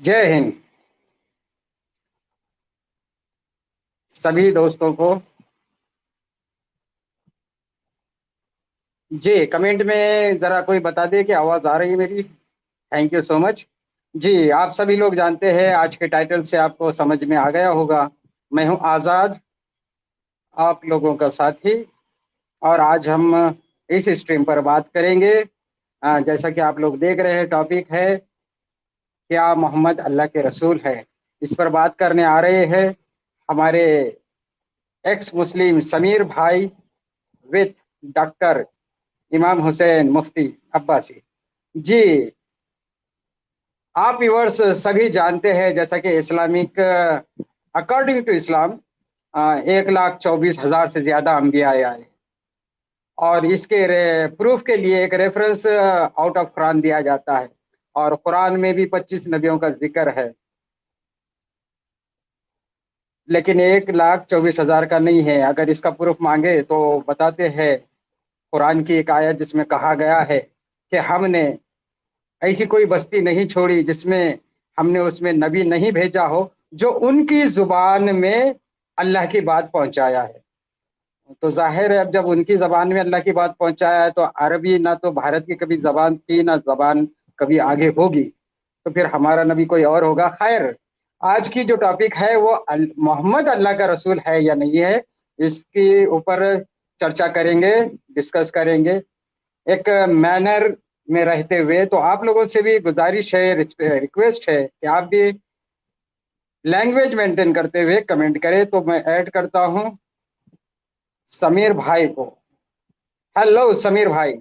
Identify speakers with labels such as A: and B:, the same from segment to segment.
A: जय हिंद सभी दोस्तों को। जी, कमेंट में जरा कोई बता दे कि आवाज आ रही है मेरी। Thank you so much. जी, आप सभी लोग जानते हैं, आज के टाइटल से आपको समझ में आ गया होगा। मैं हूं आजाद, आप लोगों का साथी। और आज हम इस स्ट्रीम पर बात करेंगे। जैसा कि आप लोग देख रहे हैं, टॉपिक है क्या मोहम्मद अल्लाह के रसूल है। इस पर बात करने आ रहे हैं हमारे एक्स मुस्लिम समीर भाई विथ डॉक्टर इमाम हुसैन मुफ्ती अब्बासी। जी, आप व्यूअर्स सभी जानते हैं, जैसा कि इस्लामिक अकॉर्डिंग टू इस्लाम 1,24,000 से ज्यादा अम्बिया आए। और इसके प्रूफ के लिए एक रेफरेंस आउट ऑफ कुरान दिया जाता है। और कुरान में भी 25 नबियों का जिक्र है, लेकिन 1,24,000 का नहीं है। अगर इसका प्रूफ मांगे तो बताते हैं कुरान की एक आयत जिसमें कहा गया है कि हमने ऐसी कोई बस्ती नहीं छोड़ी जिसमें हमने उसमें नबी नहीं भेजा हो जो उनकी जुबान में अल्लाह की बात पहुंचाया है। तो जाहिर है, अब जब उनकी जबान में अल्लाह की बात पहुंचाया है तो अरबी ना तो भारत की कभी जबान थी, ना जबान कभी आगे होगी। तो फिर हमारा नबी कोई और होगा। खैर, आज की जो टॉपिक है वो मोहम्मद अल्लाह का रसूल है या नहीं है, इसके ऊपर चर्चा करेंगे, डिस्कस करेंगे एक मैनर में रहते हुए। तो आप लोगों से भी गुजारिश है, रिक्वेस्ट है कि आप भी लैंग्वेज मेंटेन करते हुए कमेंट करें। तो मैं ऐड करता हूं समीर भाई को। हेलो समीर भाई।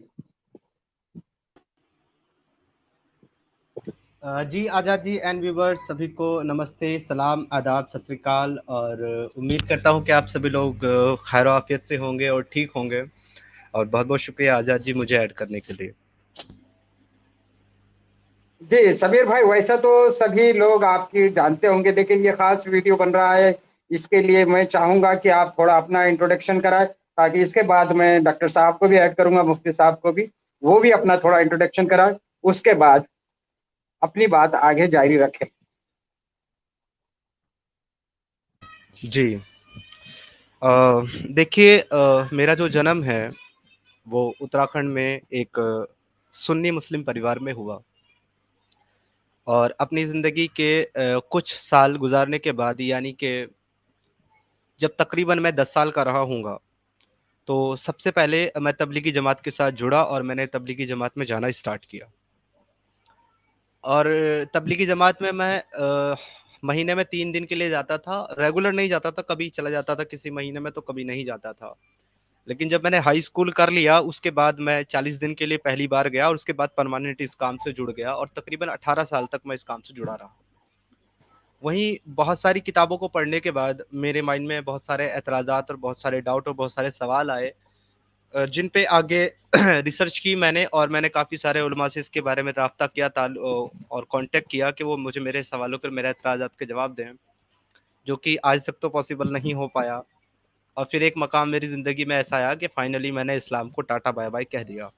B: जी आज़ाद जी एंड व्यूवर्स सभी को नमस्ते, सलाम, आदाब, सत श्री अकाल। और उम्मीद करता हूँ कि आप सभी लोग खैर आफियत से होंगे और ठीक होंगे। और बहुत बहुत शुक्रिया आज़ाद जी मुझे ऐड करने के लिए।
A: जी समीर भाई, वैसा तो सभी लोग आपकी जानते होंगे, लेकिन ये खास वीडियो बन रहा है। इसके लिए मैं चाहूंगा कि आप थोड़ा अपना इंट्रोडक्शन कराएं, ताकि इसके बाद मैं डॉक्टर साहब को भी ऐड करूंगा, मुफ्ती साहब को भी, वो भी अपना थोड़ा इंट्रोडक्शन कराएं। उसके बाद अपनी बात आगे जारी रखें।
B: जी देखिए, मेरा जो जन्म है वो उत्तराखंड में एक सुन्नी मुस्लिम परिवार में हुआ। और अपनी ज़िंदगी के कुछ साल गुजारने के बाद, यानी कि जब तकरीबन मैं 10 साल का रहा हूँगा, तो सबसे पहले मैं तबलीगी जमात के साथ जुड़ा और मैंने तबलीगी जमात में जाना स्टार्ट किया। और तबलीगी जमात में मैं महीने में 3 दिन के लिए जाता था। रेगुलर नहीं जाता था, कभी चला जाता था किसी महीने में, तो कभी नहीं जाता था। लेकिन जब मैंने हाई स्कूल कर लिया उसके बाद मैं 40 दिन के लिए पहली बार गया और उसके बाद परमानेंट इस काम से जुड़ गया और तकरीबन 18 साल तक मैं इस काम से जुड़ा रहा। वहीं बहुत सारी किताबों को पढ़ने के बाद मेरे माइंड में बहुत सारे एतराज़ात और बहुत सारे डाउट और बहुत सारे सवाल आए, जिन पे आगे रिसर्च की मैंने। और मैंने काफ़ी सारे उलमा से इसके बारे में राब्ता किया और कांटेक्ट किया कि वो मुझे मेरे सवालों के, मेरे एतराज़ात के जवाब दें, जो कि आज तक तो पॉसिबल नहीं हो पाया। और फिर एक मकाम मेरी ज़िंदगी में ऐसा आया कि फाइनली मैंने इस्लाम को टाटा बाय बाय कह दिया।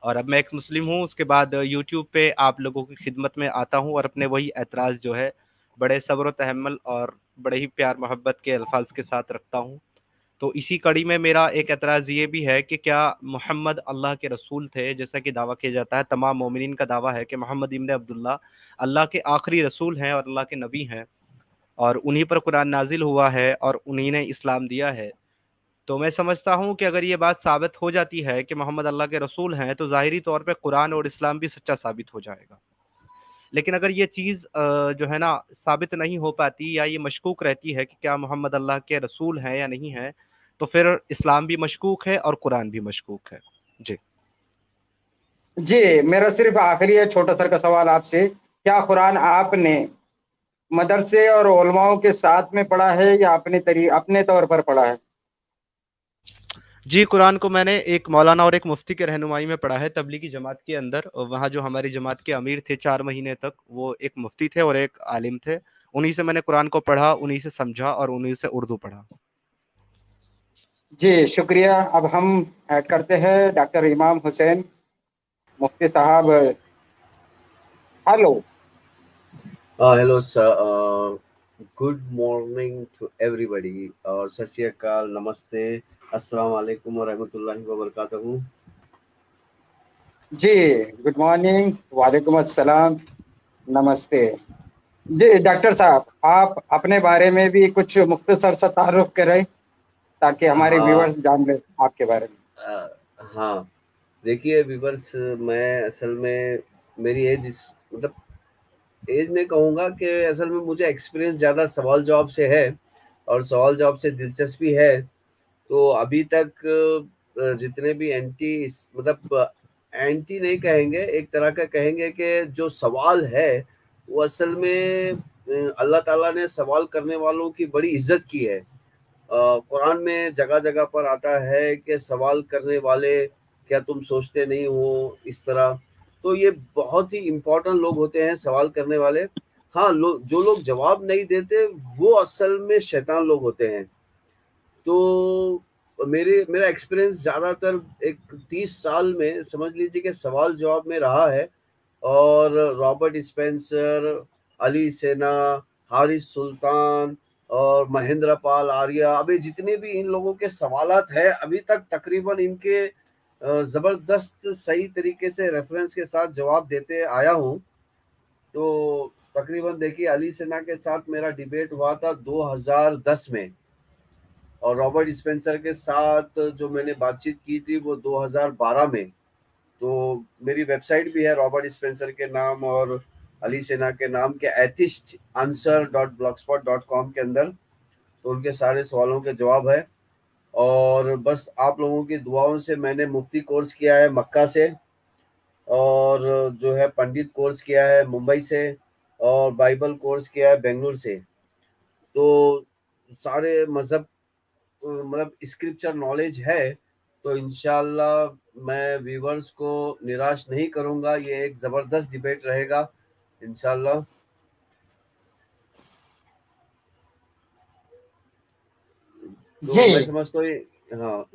B: और अब मैं एक मुस्लिम हूँ। उसके बाद यूट्यूब पे आप लोगों की खिदमत में आता हूँ और अपने वही एतराज़ जो है बड़े सब्र व तहम्मुल और बड़े ही प्यार मोहब्बत के अल्फाज के साथ रखता हूँ। तो इसी कड़ी में मेरा एक एतराज़ ये भी है कि क्या मोहम्मद अल्लाह के रसूल थे, जैसा कि दावा किया जाता है। तमाम मोमिनीन का दावा है कि मोहम्मद इब्न अब्दुल्लाह अल्लाह के आखिरी रसूल हैं और अल्लाह के नबी हैं, और उन्हीं पर कुरान नाजिल हुआ है और उन्हीं ने इस्लाम दिया है। तो मैं समझता हूँ कि अगर ये बात साबित हो जाती है कि मोहम्मद अल्लाह के रसूल हैं, तो ज़ाहिरी तौर पे कुरान और इस्लाम भी सच्चा साबित हो जाएगा। लेकिन अगर ये चीज़ जो है ना साबित नहीं हो पाती, या ये मशकूक रहती है कि क्या मोहम्मद अल्लाह के रसूल हैं या नहीं है, तो फिर इस्लाम भी मशकूक है और कुरान भी मशकूक है। जी।
A: जी, मेरा सिर्फ आखिरी है छोटा सा का सवाल आपसे। क्या कुरान आपने मदरसे और उलमाओं के साथ में पढ़ा है या अपने तौर पर पढ़ा है?
B: जी, कुरान को मैंने एक मौलाना और एक मुफ्ती के रहनुमाई में पढ़ा है तबलीगी जमात के अंदर। और वहाँ जो हमारी जमात के अमीर थे 4 महीने तक, वो एक मुफ्ती थे और एक आलिम थे। उन्हीं से मैंने कुरान को पढ़ा, उन्हीं से समझा और उन्हीं से उर्दू पढ़ा।
A: जी शुक्रिया। अब हम ऐड करते हैं डॉक्टर इमाम हुसैन मुफ्ती साहब। Hello.
C: Hello, sir. Good morning to everybody. सत श्री अकाल, नमस्ते, अस्सलाम वालेकुम व रहमतुल्लाहि व बरकातहू।
A: जी, गुड मॉर्निंग, वालेकुम अस्सलाम, नमस्ते। जी डॉक्टर साहब, आप अपने बारे में भी कुछ मुख्तसर सा तारुफ करें ताकि हमारे
C: हाँ
A: व्यूअर्स जान लें आपके बारे में।
C: हाँ, देखिए व्यूवर्स, मैं असल में मेरी एज मतलब एज नहीं कहूँगा कि असल में मुझे एक्सपीरियंस ज़्यादा सवाल जवाब से है और सवाल जवाब से दिलचस्पी है। तो अभी तक जितने भी मतलब एंटी नहीं कहेंगे, एक तरह का कहेंगे कि जो सवाल है वो असल में अल्लाह ताला ने सवाल करने वालों की बड़ी इज्जत की है। कुरान में जगह जगह पर आता है कि सवाल करने वाले, क्या तुम सोचते नहीं हो, इस तरह। तो ये बहुत ही इम्पोर्टेंट लोग होते हैं सवाल करने वाले। हाँ, जो लोग जवाब नहीं देते वो असल में शैतान लोग होते हैं। तो मेरा एक्सपीरियंस ज़्यादातर एक 30 साल में समझ लीजिए कि सवाल जवाब में रहा है। और रॉबर्ट स्पेंसर, अली सेना, हारिस सुल्तान और महेंद्र पाल आर्या, अभी जितने भी इन लोगों के सवालात हैं अभी तक तकरीबन इनके ज़बरदस्त सही तरीके से रेफरेंस के साथ जवाब देते आया हूँ। तो तकरीबन देखिए, अली सेना के साथ मेरा डिबेट हुआ था 2010 में, और रॉबर्ट स्पेंसर के साथ जो मैंने बातचीत की थी वो 2012 में। तो मेरी वेबसाइट भी है रॉबर्ट स्पेंसर के नाम और अली सेना के नाम के, atheistanswer.blogspot.com के अंदर। तो उनके सारे सवालों के जवाब है। और बस आप लोगों की दुआओं से मैंने मुफ्ती कोर्स किया है मक्का से, और जो है पंडित कोर्स किया है मुंबई से, और बाइबल कोर्स किया है बेंगलुरु से। तो सारे मज़हब मतलब स्क्रिप्चर नॉलेज है। तो इंशाल्लाह मैं व्यूवर्स को निराश नहीं करूंगा, ये एक ज़बरदस्त डिबेट रहेगा इंशाल्लाह। तो मैं
A: जी
C: समझता हूँ हाँ।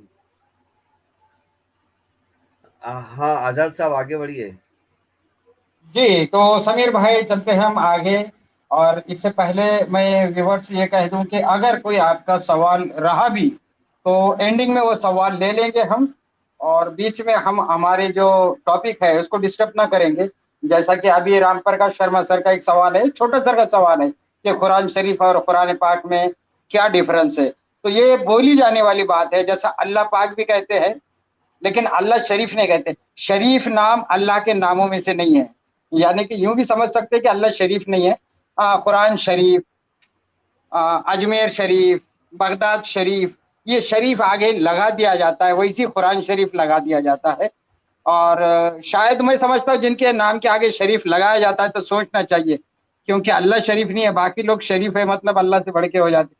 C: हाँ, आज़ाद साहब आगे बढ़िए।
A: जी, तो समीर भाई चलते हैं हम आगे। और इससे पहले मैं व्यूअर्स ये कह दूं कि अगर कोई आपका सवाल रहा भी तो एंडिंग में वो सवाल ले लेंगे हम, और बीच में हम हमारे जो टॉपिक है उसको डिस्टर्ब ना करेंगे। जैसा कि अभी राम प्रकाश शर्मा सर का एक सवाल है, छोटा सर का सवाल है कि कुरान शरीफ और कुरान पाक में क्या डिफरेंस है। तो ये बोली जाने वाली बात है, जैसा अल्लाह पाक भी कहते हैं लेकिन अल्लाह शरीफ नहीं कहते। शरीफ नाम अल्लाह के नामों में से नहीं है, यानी कि यूं भी समझ सकते हैं कि अल्लाह शरीफ नहीं है। कुरान शरीफ, अजमेर शरीफ, बगदाद शरीफ, ये शरीफ आगे लगा दिया जाता है, वैसी कुरान शरीफ लगा दिया जाता है। और शायद मैं समझता हूँ जिनके नाम के आगे शरीफ लगाया जाता है तो सोचना चाहिए, क्योंकि अल्लाह शरीफ नहीं है, बाकी लोग शरीफ है मतलब अल्लाह से बढ़ के हो जाते।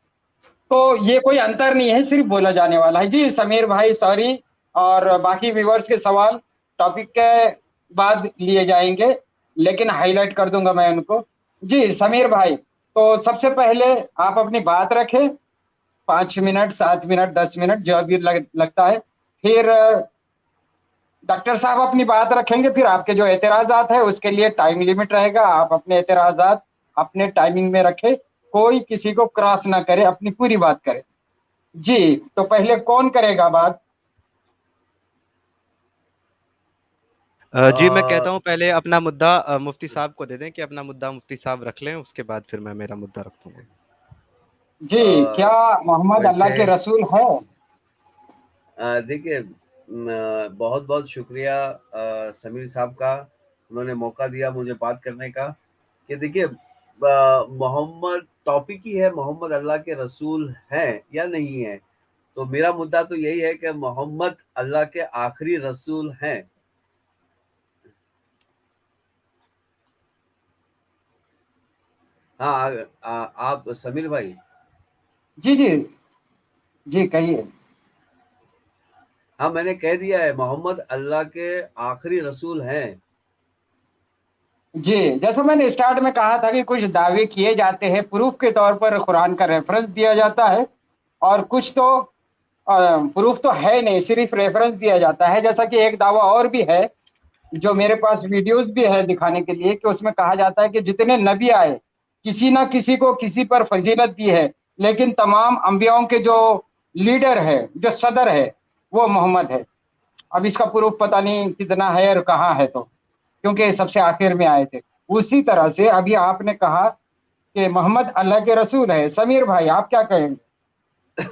A: तो ये कोई अंतर नहीं है, सिर्फ बोला जाने वाला है। जी समीर भाई सॉरी, और बाकी व्यूवर्स के सवाल टॉपिक के बाद लिए जाएंगे, लेकिन हाईलाइट कर दूंगा मैं उनको। जी समीर भाई, तो सबसे पहले आप अपनी बात रखें, 5 मिनट 7 मिनट 10 मिनट जो भी लगता है। फिर डॉक्टर साहब अपनी बात रखेंगे, फिर आपके जो एतराजात है उसके लिए टाइम लिमिट रहेगा। आप अपने एतराजात अपने टाइमिंग में रखें, कोई किसी को क्रॉस ना करे, अपनी पूरी बात करे। जी, तो पहले कौन करेगा बात?
B: जी मैं कहता हूँ पहले अपना मुद्दा मुफ्ती साहब को दे दें कि अपना मुद्दा मुफ्ती साहब रख लें, उसके बाद फिर मैं मेरा मुद्दा रखूंगा।
A: जी, क्या मोहम्मद अल्लाह
C: वैसे
A: के रसूल है?
C: देखिए, बहुत बहुत शुक्रिया समीर साहब का, उन्होंने मौका दिया मुझे बात करने का। कि देखिए, मोहम्मद टॉपिक ही है, मोहम्मद अल्लाह के रसूल हैं या नहीं है। तो मेरा मुद्दा तो यही है कि मोहम्मद अल्लाह के आखिरी रसूल हैं। हाँ, आप समीर भाई।
A: जी जी जी कहिए।
C: हाँ, मैंने कह दिया है मोहम्मद अल्लाह के आखिरी रसूल हैं।
A: जी, जैसा मैंने स्टार्ट में कहा था कि कुछ दावे किए जाते हैं, प्रूफ के तौर पर कुरान का रेफरेंस दिया जाता है, और कुछ तो प्रूफ तो है नहीं, सिर्फ रेफरेंस दिया जाता है। जैसा कि एक दावा और भी है जो मेरे पास वीडियोस भी है दिखाने के लिए, कि उसमें कहा जाता है कि जितने नबी आए किसी ना किसी को किसी पर फजीलत दी है, लेकिन तमाम अंबियाओं के जो लीडर है, जो सदर है, वो मोहम्मद है। अब इसका प्रूफ पता नहीं कितना है और कहाँ है, तो क्योंकि सबसे आखिर में आए थे। उसी तरह से अभी आपने कहा कि मोहम्मद अल्लाह के रसूल है। समीर भाई, आप क्या कहेंगे?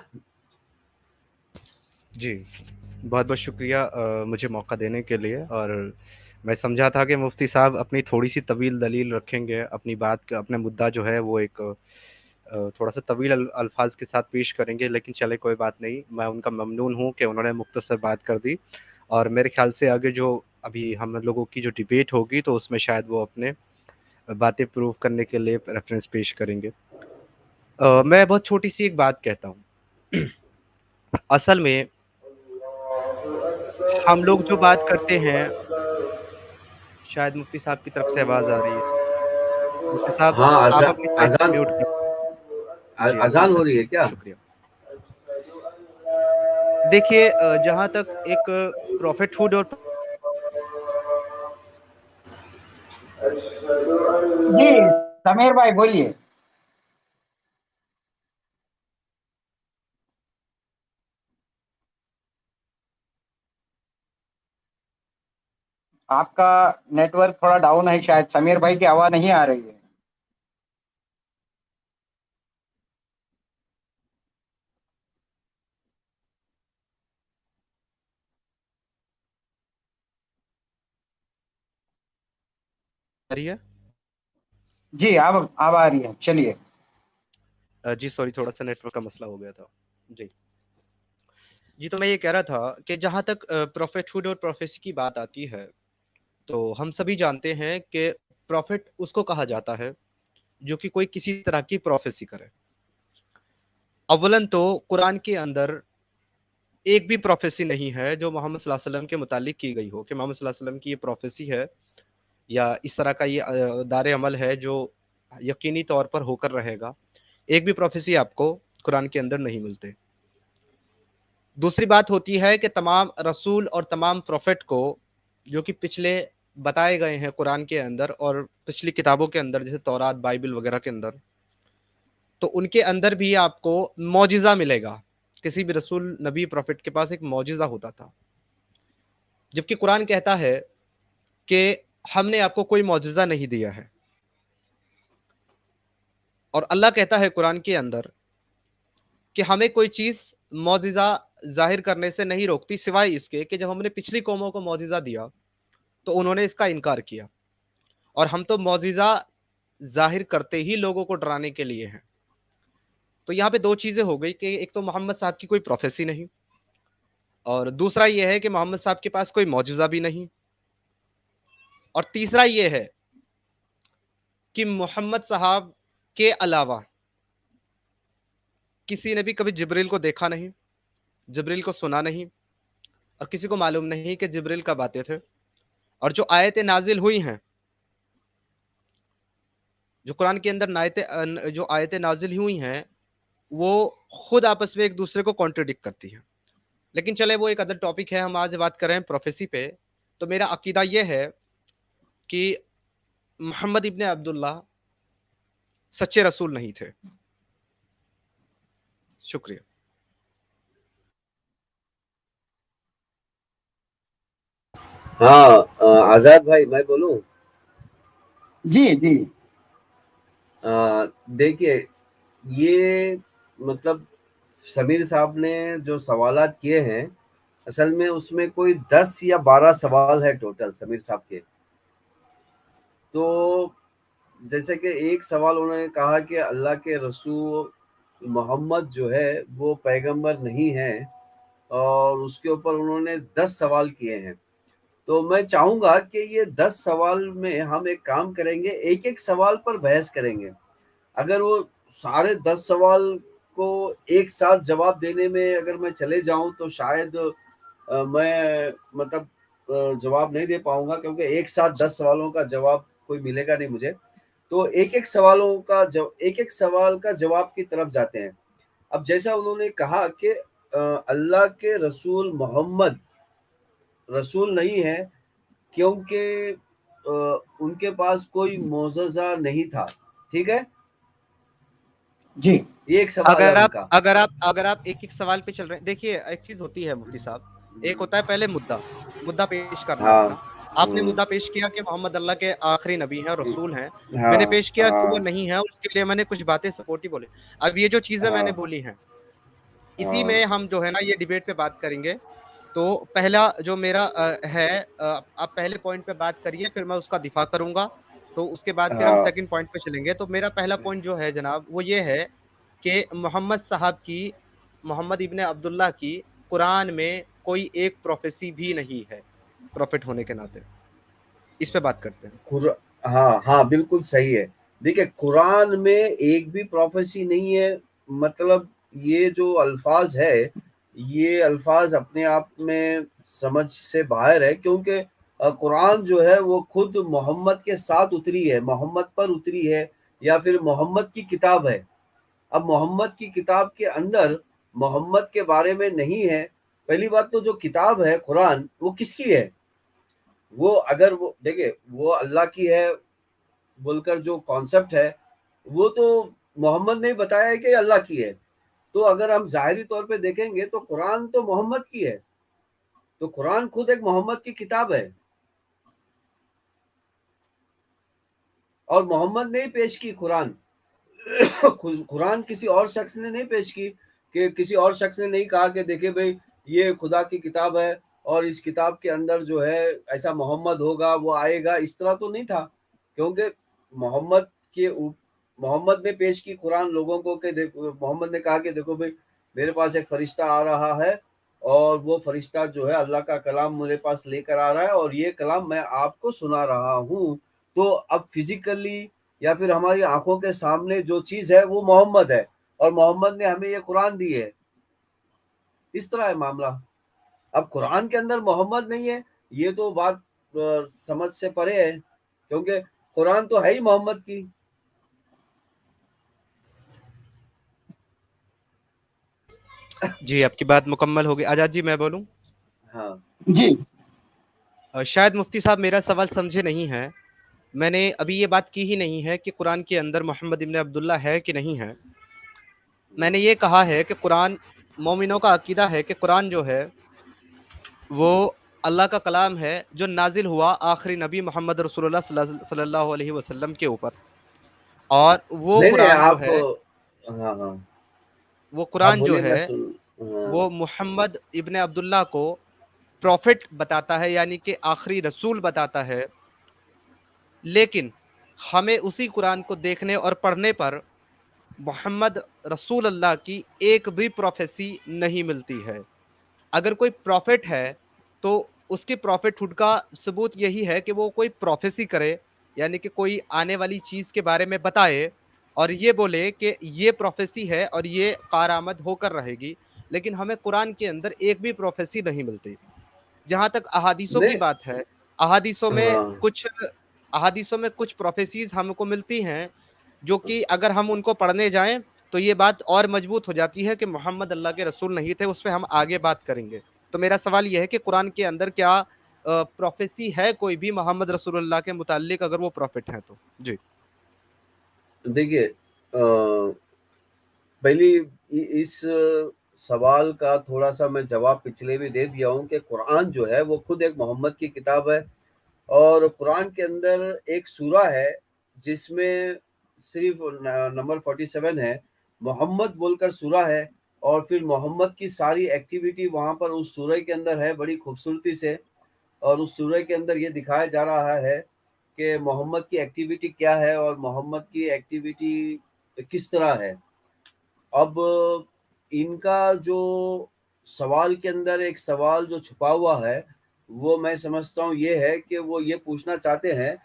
B: जी, बहुत बहुत शुक्रिया मुझे मौका देने के लिए। और मैं समझा था कि मुफ्ती साहब अपनी थोड़ी सी तवील दलील रखेंगे, अपनी बात का अपना मुद्दा जो है वो एक थोड़ा सा तवील अल्फाज के साथ पेश करेंगे, लेकिन चले कोई बात नहीं। मैं उनका ममनून हूँ कि उन्होंने मुख्तसर बात कर दी। और मेरे ख्याल से आगे जो अभी हम लोगों की जो डिबेट होगी तो उसमें शायद वो अपने बातें प्रूव करने के लिए रेफरेंस पेश करेंगे। मैं बहुत छोटी सी एक बात कहता हूँ। असल में हम लोग जो बात करते हैं, शायद मुफ्ती साहब की तरफ से आवाज़ आ रही है। मुफ्ती साहब,
C: हाँ,
B: आप अपनी साइड से
C: अजान
B: म्यूट कर। जी,
C: अजान हो रही
B: जी,
C: है क्या?
B: शुक्रिया। देखिए, जहाँ तक एक प्रॉफिटहुड और
A: जी समीर भाई बोलिए। आपका नेटवर्क थोड़ा डाउन है शायद, समीर भाई की आवाज नहीं आ रही है।
B: आ रही है?
A: जी अब आ रही है, चलिए।
B: जी सॉरी, थोड़ा सा नेटवर्क का मसला हो गया था। जी जी, तो मैं ये कह रहा था कि जहाँ तक प्रॉफिटहुड और प्रोफेसी की बात आती है, तो हम सभी जानते हैं कि प्रॉफिट उसको कहा जाता है जो कि कोई किसी तरह की प्रोफेसी करे। अव्वलन तो कुरान के अंदर एक भी प्रोफेसी नहीं है जो मोहम्मद सल्लल्लाहु अलैहि वसल्लम के मुतालिक की गई हो कि मोहम्मद सल्लल्लाहु अलैहि वसल्लम की ये प्रोफेसी है या इस तरह का ये दार अमल है जो यकीनी तौर पर होकर रहेगा। एक भी प्रोफेसी आपको कुरान के अंदर नहीं मिलते। दूसरी बात होती है कि तमाम रसूल और तमाम प्रोफेट को जो कि पिछले बताए गए हैं कुरान के अंदर और पिछली किताबों के अंदर, जैसे तौरात, बाइबल वगैरह के अंदर, तो उनके अंदर भी आपको मौजिज़ा मिलेगा। किसी भी रसूल, नबी, प्रोफेट के पास एक मौजिज़ा होता था, जबकि कुरान कहता है कि हमने आपको कोई मौजिज़ा नहीं दिया है। और अल्लाह कहता है कुरान के अंदर कि हमें कोई चीज़ मौजिज़ा ज़ाहिर करने से नहीं रोकती, सिवाय इसके कि जब हमने पिछली कौमों को मौजिज़ा दिया तो उन्होंने इसका इनकार किया, और हम तो मौजिज़ा ज़ाहिर करते ही लोगों को डराने के लिए हैं। तो यहाँ पे दो चीज़ें हो गई कि एक तो मोहम्मद साहब की कोई प्रोफेसी नहीं, और दूसरा ये है कि मोहम्मद साहब के पास कोई मौजिज़ा भी नहीं, और तीसरा ये है कि मोहम्मद साहब के अलावा किसी ने भी कभी जिब्रील को देखा नहीं, जिब्रील को सुना नहीं, और किसी को मालूम नहीं कि जिब्रील कब आते थे। और जो आयतें नाजिल हुई हैं, जो कुरान के अंदर जो आयतें नाजिल हुई हैं, वो खुद आपस में एक दूसरे को कॉन्ट्रडिक्ट करती हैं। लेकिन चले, वो एक अदर टॉपिक है, हम आज बात कर रहे हैं प्रोफेसी पे। तो मेरा अकीदा ये है कि मोहम्मद इब्ने अब्दुल्ला सच्चे रसूल नहीं थे। शुक्रिया।
C: हाँ, आजाद भाई, मैं बोलूं?
A: जी जी।
C: देखिए, ये मतलब समीर साहब ने जो सवालात किए हैं, असल में उसमें कोई 10 या 12 सवाल है टोटल समीर साहब के। तो जैसे कि एक सवाल उन्होंने कहा कि अल्लाह के रसूल मोहम्मद जो है वो पैगंबर नहीं है, और उसके ऊपर उन्होंने 10 सवाल किए हैं। तो मैं चाहूंगा कि ये 10 सवाल में हम एक काम करेंगे, एक एक सवाल पर बहस करेंगे। अगर वो सारे 10 सवाल को एक साथ जवाब देने में अगर मैं चले जाऊं तो शायद मैं मतलब जवाब नहीं दे पाऊंगा, क्योंकि एक साथ 10 सवालों का जवाब कोई मिलेगा नहीं मुझे। तो एक एक सवाल का जवाब की तरफ जाते हैं। अब जैसा उन्होंने कहा कि अल्लाह के रसूल मोहम्मद रसूल नहीं है, क्योंकि उनके पास कोई मोजज़ा नहीं था। ठीक है,
A: जी
C: ये एक सवाल है उनका।
B: अगर आप एक सवाल पे चल रहे हैं, देखिए एक चीज होती है मुफ्ती साहब, एक होता है पहले मुद्दा पेश करना
C: हाँ।
B: अपना। आपने मुद्दा पेश किया कि मोहम्मद अल्लाह के आखिरी नबी हैं और रसूल हैं। मैंने
C: हाँ।
B: पेश किया कि वो
C: हाँ।
B: नहीं है, उसके लिए मैंने कुछ बातें सपोर्टिव बोले। अब ये जो चीजें मैंने
C: हाँ।
B: बोली हैं, इसी
C: हाँ।
B: में हम जो है ना ये डिबेट पे बात करेंगे। तो पहला जो मेरा है, आप पहले पॉइंट पे बात करिए, फिर मैं उसका दिफा करूंगा। तो उसके बाद फिर हम
C: हाँ।
B: सेकंड पॉइंट पे चलेंगे। तो मेरा पहला पॉइंट जो है जनाब, वो ये है कि मोहम्मद इब्ने अब्दुल्ला की कुरान में कोई एक प्रोफेसी भी नहीं है प्रॉफिट होने के नाते। इस पे बात करते हैं।
C: हाँ हाँ, बिल्कुल सही है। देखिए, कुरान में एक भी प्रोफेसी नहीं है। मतलब ये जो अल्फाज है, ये अल्फाज अपने आप में समझ से बाहर है, क्योंकि कुरान जो है वो खुद मोहम्मद के साथ उतरी है, मोहम्मद पर उतरी है, या फिर मोहम्मद की किताब है। अब मोहम्मद की किताब के अंदर मोहम्मद के बारे में नहीं है। पहली बात तो जो किताब है कुरान, वो किसकी है? वो अगर वो देखिए, वो अल्लाह की है बोलकर जो कॉन्सेप्ट है, वो तो मोहम्मद ने बताया है कि अल्लाह की है। तो अगर हम ज़ाहिरी तौर पे देखेंगे तो कुरान तो मोहम्मद की है। तो कुरान खुद एक मोहम्मद की किताब है, और मोहम्मद ने ही पेश की कुरान। कुरान किसी और शख्स ने नहीं पेश की, कि किसी और शख्स ने नहीं कहा कि देखिए भाई, ये खुदा की किताब है और इस किताब के अंदर जो है ऐसा मोहम्मद होगा, वो आएगा, इस तरह तो नहीं था। क्योंकि मोहम्मद के मोहम्मद ने पेश की कुरान लोगों को, कि देखो, मोहम्मद ने कहा कि देखो भाई, मेरे पास एक फरिश्ता आ रहा है, और वो फरिश्ता जो है अल्लाह का कलाम मेरे पास लेकर आ रहा है, और ये कलाम मैं आपको सुना रहा हूँ। तो अब फिजिकली या फिर हमारी आंखों के सामने जो चीज है वो मोहम्मद है, और मोहम्मद ने हमें ये कुरान दी है। इस तरह है मामला। अब कुरान के अंदर मोहम्मद नहीं है, ये तो बात समझ से परे है, क्योंकि कुरान तो है ही मोहम्मद की।
B: जी, आपकी बात मुकम्मल हो गई। आजाद जी, मैं बोलूं?
C: हाँ।
A: जी
B: शायद मुफ्ती साहब मेरा सवाल समझे नहीं है। मैंने अभी ये बात की ही नहीं है कि कुरान के अंदर मोहम्मद इब्ने अब्दुल्ला है कि नहीं है। मैंने ये कहा है कि कुरान, मोमिनों का अकीदा है कि कुरान जो है वो अल्लाह का कलाम है, जो नाजिल हुआ आखिरी नबी मोहम्मद रसूलुल्लाह सल्लल्लाहु अलैहि वसल्लम के ऊपर। और
C: नहीं नहीं, आप, हाँ हाँ,
B: वो
C: आप
B: कुरान जो
C: बोलिए, मैं
B: है
C: सुन। हाँ।
B: वो मोहम्मद इब्ने अब्दुल्ला को प्रॉफिट बताता है, यानी कि आखिरी रसूल बताता है। लेकिन हमें उसी कुरान को देखने और पढ़ने पर मोहम्मद रसूल अल्लाह की एक भी प्रोफेसी नहीं मिलती है। अगर कोई प्रॉफिट है तो उसकी प्रॉफिटहुड का सबूत यही है कि वो कोई प्रोफेसी करे, यानी कि कोई आने वाली चीज के बारे में बताए और ये बोले कि ये प्रोफेसी है और ये कारामद होकर रहेगी। लेकिन हमें कुरान के अंदर एक भी प्रोफेसी नहीं मिलती। जहां तक अहादीसों की
C: नहीं।
B: बात है, अहादीसों में
C: हाँ।
B: कुछ अहादीसों में कुछ प्रोफेसीज हमको मिलती हैं, जो कि अगर हम उनको पढ़ने जाएं तो ये बात और मजबूत हो जाती है कि मोहम्मद अल्लाह के रसूल नहीं थे। उस पर हम आगे बात करेंगे। तो मेरा सवाल यह है कि कुरान के अंदर क्या प्रोफेसी है कोई भी मोहम्मद रसूलुल्लाह के मुताल्लिक, अगर वो प्रॉफिट हैं तो? जी।
C: देखिए, पहली इस सवाल का थोड़ा सा मैं जवाब पिछले भी दे दिया हूँ, कि कुरान जो है वो खुद एक मोहम्मद की किताब है। और कुरान के अंदर एक सूरा है जिसमें सिर्फ नंबर 47 है, मोहम्मद बोलकर सूरा है। और फिर मोहम्मद की सारी एक्टिविटी वहाँ पर उस सूरह के अंदर है, बड़ी खूबसूरती से। और उस सूरह के अंदर ये दिखाया जा रहा है कि मोहम्मद की एक्टिविटी क्या है, और मोहम्मद की एक्टिविटी किस तरह है। अब इनका जो सवाल के अंदर एक सवाल जो छुपा हुआ है, वो मैं समझता हूँ ये है कि वो ये पूछना चाहते हैं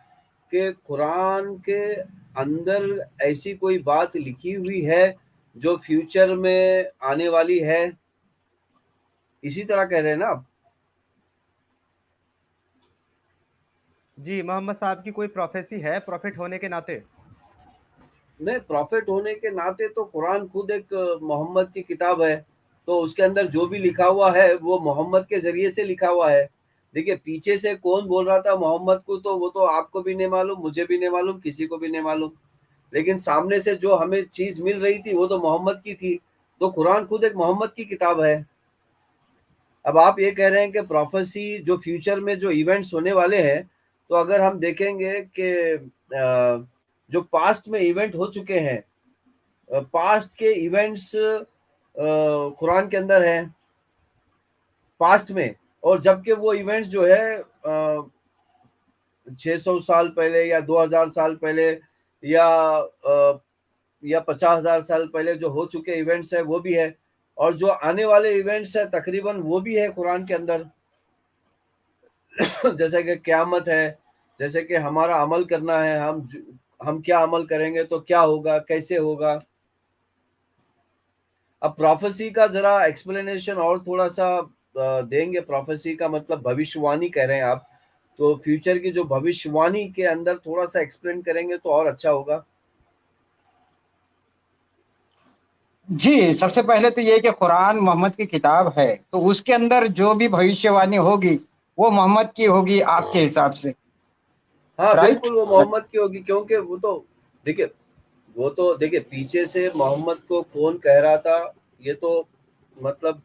C: कि कुरान के अंदर ऐसी कोई बात लिखी हुई है जो फ्यूचर में आने वाली है। इसी तरह कह रहे हैं ना आप?
B: जी, मोहम्मद साहब की कोई प्रोफेसी है प्रॉफिट होने के नाते?
C: नहीं, प्रॉफिट होने के नाते तो कुरान खुद एक मोहम्मद की किताब है। तो उसके अंदर जो भी लिखा हुआ है वो मोहम्मद के जरिए से लिखा हुआ है। देखिए, पीछे से कौन बोल रहा था मोहम्मद को, तो वो तो आपको भी नहीं मालूम, मुझे भी नहीं मालूम, किसी को भी नहीं मालूम। لیکن سامنے سے جو ہمیں چیز مل رہی تھی وہ تو محمد کی تھی. تو قرآن خود ایک محمد کی کتاب ہے. اب آپ یہ کہہ رہے ہیں کہ پروفیسی جو فیوچر میں جو ایونٹس ہونے والے ہیں، تو اگر ہم دیکھیں گے کہ جو پاسٹ میں ایونٹ ہو چکے ہیں، پاسٹ کے ایونٹس قرآن کے اندر ہیں پاسٹ میں، اور جبکہ وہ ایونٹس جو ہے 600 سال پہلے یا 2000 سال پہلے یا 50,000 سال پہلے جو ہو چکے ایونٹس ہیں وہ بھی ہے، اور جو آنے والے ایونٹس ہیں تقریباً وہ بھی ہے قرآن کے اندر. جیسے کہ قیامت ہے، جیسے کہ ہمارا عمل کرنا ہے، ہم کیا عمل کریں گے تو کیا ہوگا، کیسے ہوگا. اب پروفیسی کا ذرا ایکسپلینیشن اور تھوڑا سا دیں گے. پروفیسی کا مطلب بھوشوانی کہہ رہے ہیں آپ، تو فیوچر کی جو بھوشوانی کے اندر تھوڑا سا ایکسپلین کریں گے تو اور اچھا ہوگا.
A: جی، سب سے پہلے تو یہ کہ قرآن محمد کی کتاب ہے، تو اس کے اندر جو بھی بھوشیوانی ہوگی وہ محمد کی ہوگی آپ کے حساب سے،
C: ہاں
A: رائٹ؟
C: بالکل وہ محمد کی ہوگی، کیونکہ وہ تو دیکھیے پیچھے سے محمد کو کون کہہ رہا تھا، یہ تو مطلب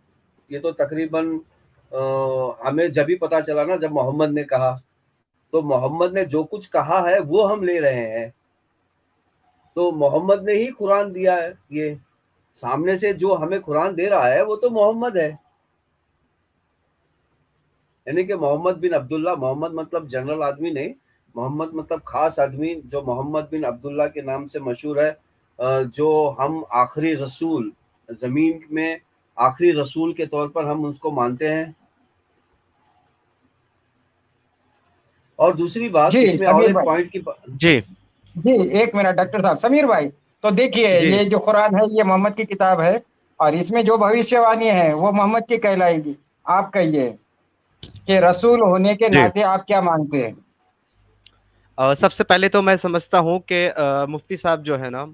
C: یہ تو تقریباً ہمیں جب ہی پتا چلا نا جب محمد نے کہا. تو محمد نے جو کچھ کہا ہے وہ ہم لے رہے ہیں. تو محمد نے ہی قرآن دیا ہے. یہ سامنے سے جو ہمیں قرآن دے رہا ہے وہ تو محمد ہے. یعنی کہ محمد بن عبداللہ، محمد مطلب جنرل آدمی نہیں، محمد مطلب خاص آدمی جو محمد بن عبداللہ کے نام سے مشہور ہے، جو ہم آخری رسول، زمین میں آخری رسول کے طور پر ہم اس کو مانتے ہیں. اور دوسری بات
A: جی
C: اس میں اور
A: سمیر
C: ایک
A: بھائی،
C: پوائنٹ کی
B: جی
A: جی ایک منٹ ڈاکٹر صاحب، سمیر بھائی، تو دیکھیے
B: جی
A: یہ جو قرآن ہے یہ محمد کی کتاب ہے، اور اس میں جو بھوشیوانی ہے وہ محمد کی کہلائے گی. آپ کہیے کہ رسول ہونے کے
B: جی
A: ناطے آپ کیا مانتے ہیں؟
B: سب سے پہلے تو میں سمجھتا ہوں کہ مفتی صاحب جو ہے نا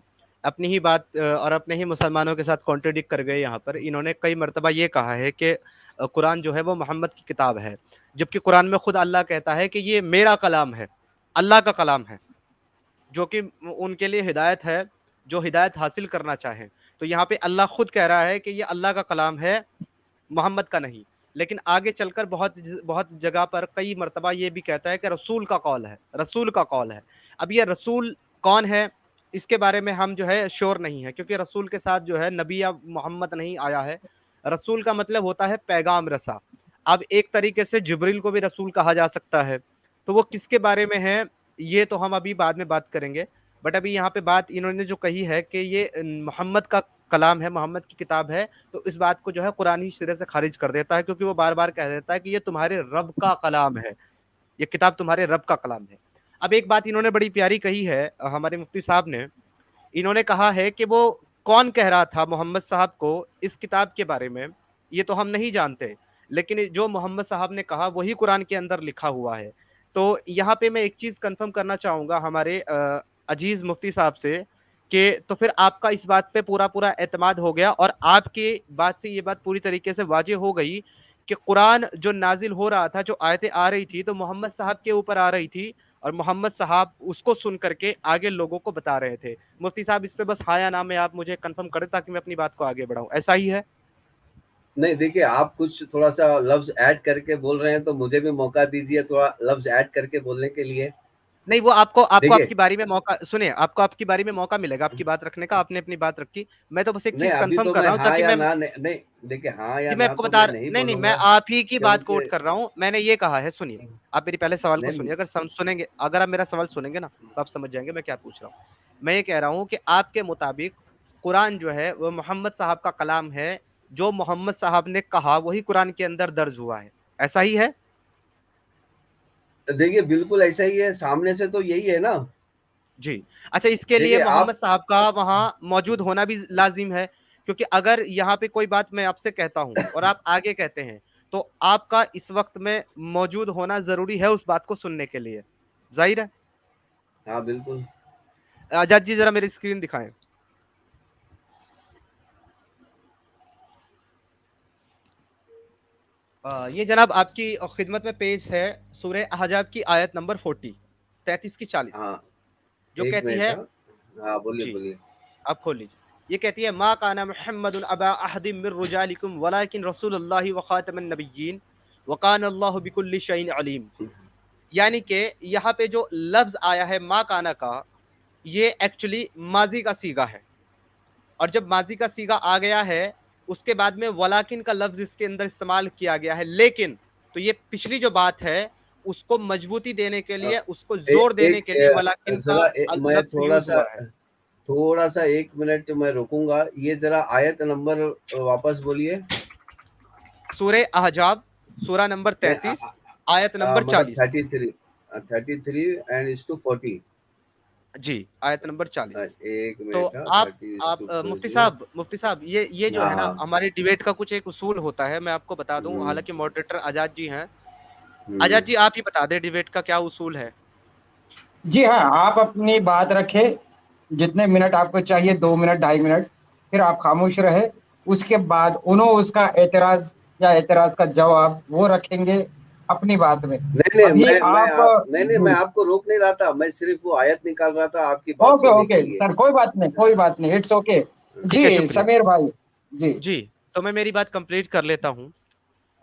B: اپنی ہی بات اور اپنے ہی مسلمانوں کے ساتھ کانٹرڈکٹ کر گئے. یہاں پر انہوں نے کئی مرتبہ یہ کہا ہے کہ قرآن جو ہے وہ محمد کی کتاب ہے، جبکہ قرآن میں خود اللہ کہتا ہے کہ یہ میرا کلام ہے، اللہ کا کلام ہے، جو کہ ان کے لیے ہدایت ہے، جو ہدایت حاصل کرنا چاہیں. تو یہاں پہ اللہ خود کہہ رہا ہے کہ یہ اللہ کا کلام ہے، محمد کا نہیں. لیکن آگے چل کر بہت جگہ پر کئی مرتبہ یہ بھی کہتا ہے کہ رسول کا قول ہے، رسول کا قول ہے. اب یہ رسول کون ہے اس کے بارے میں ہم جو ہے شور نہیں ہے، کیونکہ رسول کے ساتھ جو ہے نبی یا محمد نہیں آیا ہے. رسول کا مطلب ہوتا ہے پیغام رسا. اب ایک طریقے سے جبریل کو بھی رسول کہا جا سکتا ہے. تو وہ کس کے بارے میں ہے یہ تو ہم ابھی بعد میں بات کریں گے. بٹ ابھی یہاں پہ بات انہوں نے جو کہی ہے کہ یہ محمد کا کلام ہے، محمد کی کتاب ہے، تو اس بات کو جو ہے قرآن ہی سرے سے خارج کر دیتا ہے، کیونکہ وہ بار بار کہہ دیتا ہے کہ یہ تمہارے رب کا کلام ہے، یہ کتاب تمہارے رب کا کلام ہے. اب ایک بات انہوں نے بڑی پیاری کہی ہے ہمارے مفتی صاحب نے. انہوں نے کہا ہے کہ وہ کون کہہ رہا تھا محمد صاحب کو اس کتاب کے بارے میں یہ تو ہم نہیں جانتے، لیکن جو محمد صاحب نے کہا وہی قرآن کے اندر لکھا ہوا ہے. تو یہاں پہ میں ایک چیز کنفرم کرنا چاہوں گا ہمارے عزیز مفتی صاحب سے کہ تو پھر آپ کا اس بات پہ پورا اعتماد ہو گیا، اور آپ کی بات سے یہ بات پوری طریقے سے واضح ہو گئی کہ قرآن جو نازل ہو رہا تھا، جو آیتیں آ رہی تھی تو محمد صاحب کے اوپر آ رہی تھی، اور محمد صاحب اس کو سن کر کے آگے لوگوں کو بتا رہے تھے. مفتی صاحب اس پہ بس ہاں یا نہ میں آپ مجھے کنفرم کریں تاکہ میں اپنی بات کو آگے بڑھاؤں. ایسا ہی ہے؟
C: نہیں دیکھیے آپ کچھ تھوڑا سا لفظ ایڈ کر کے بول رہے ہیں تو مجھے بھی موقع دیجیے تھوڑا لفظ ایڈ کر کے بولنے کے لیے.
B: نہیں، وہ آپ کو آپ
C: دیکھیے
B: کی باری میں موقع سنیں، آپ کو آپ کی باری میں موقع ملے گا آپ کی بات رکھنے کا. آپ نے اپنی بات رکھی، میں تو بس ایک
C: نہیں
B: چیز
C: ابھی
B: کنفرم
C: تو
B: کر
C: میں
B: رہا ہوں
C: ہاں
B: تاکہ
C: یا
B: میں
C: نہ نہیں دیکھیے ہاں یا
B: جی میں
C: نہ
B: آپ کو
C: تو
B: بتا
C: میں نہیں
B: نہیں
C: بولوں
B: میں
C: گا
B: آپ ہی کی بات کوٹ
C: کیونکہ
B: کر رہا ہوں. میں نے یہ کہا ہے، سنیے آپ میری پہلے سوال کو
C: نہیں
B: سنیے. اگر سنیں گے، اگر آپ میرا سوال سنیں گے نا تو آپ سمجھ جائیں گے میں کیا پوچھ رہا ہوں. میں یہ کہہ رہا ہوں کہ آپ کے مطابق قرآن جو ہے وہ محمد صاحب کا کلام ہے، جو محمد صاحب نے کہا وہی قرآن کے اندر درج ہوا ہے. ایسا ہی ہے؟
C: دیکھیے بالکل ایسا ہی ہے، سامنے سے تو یہی ہے نا.
B: جی اچھا، اس کے لیے
C: دیکھیے آپ
B: محمد صاحب کا وہاں موجود ہونا بھی لازم ہے، کیونکہ اگر یہاں پہ کوئی بات میں آپ سے کہتا ہوں اور آپ آگے کہتے ہیں تو آپ کا اس وقت میں موجود ہونا ضروری ہے اس بات کو سننے کے لیے. ظاہر ہے؟
C: ہاں بالکل.
B: آجاد جی ذرا میری اسکرین دکھائیں. یہ جناب آپ کی خدمت میں پیش ہے سورہ احزاب کی آیت نمبر 40، 33 کی 40،
C: ہاں
B: جو
C: ایک
B: کہتی
C: منٹ
B: ہے
C: ہاں हाँ बोलिए
B: जी,
C: बोलिए।
B: आप खोल लीजिए। ये कहती है मा काना मुहम्मदुन अबा अहदिम मिर रुजालिकुम वलाकिन रसूलुल्लाहि व खातमन नबिय्यीन व काना अल्लाहु बिकुल्लि शैइन अलीम। यानी कि यहाँ पे जो लफ्ज आया है मा काना का, ये एक्चुअली माजी का सीगा है, और जब माजी का सीगा आ गया है उसके बाद में वलाकिन का लफ्ज इसके अंदर इस्तेमाल किया गया है, लेकिन तो ये पिछली जो बात है उसको मजबूती देने के लिए, उसको जोर देने के लिए वलाकिन का
C: जरा मैं
B: लफ्ज यूज हुआ है।
C: थोड़ा सा 1 मिनट मैं रुकूंगा, ये जरा आयत नंबर वापस बोलिए।
B: सूरह अहजाब सूरा नंबर
C: नहीं,
B: 33 आयत नंबर
C: मतलब
B: 40।
C: 33 एंड इज टू 40।
B: जी, आयत नंबर 40।
C: एक
B: तो
C: मिनट,
B: आप
C: 30 इज
B: आप
C: टू
B: मुफ्ती साहब ये जो
C: हाँ
B: है ना,
C: हाँ।
B: हमारी डिबेट का कुछ एक उसूल होता है, मैं आपको बता दूं,
C: हम्म,
B: हालांकि मॉडरेटर आजाद जी हैं।
C: हम्म।
B: आजाद जी आप ही बता दें डिबेट का क्या उसूल है।
A: जी हाँ, आप अपनी बात रखें, जितने मिनट आपको चाहिए, 2 मिनट 2.5 मिनट, फिर आप खामोश रहे। उसके बाद उन्होंने उसका एतराज या एतराज का जवाब वो रखेंगे अपनी बात में।
C: नहीं नहीं,
A: अभी
C: मैं
A: आप
C: नहीं नहीं, मैं आपको रोक नहीं रहा था, मैं सिर्फ वो आयत निकाल रहा था आपकी बात
A: ओके
C: सुनने के
A: ओके
C: लिए।
A: सर, कोई बात नहीं, कोई बात नहीं, इट्स ओके।
B: ठीक है,
A: जी
B: शुक्रिया।
A: समीर भाई। जी
B: जी, तो मैं मेरी बात कंप्लीट कर लेता हूं।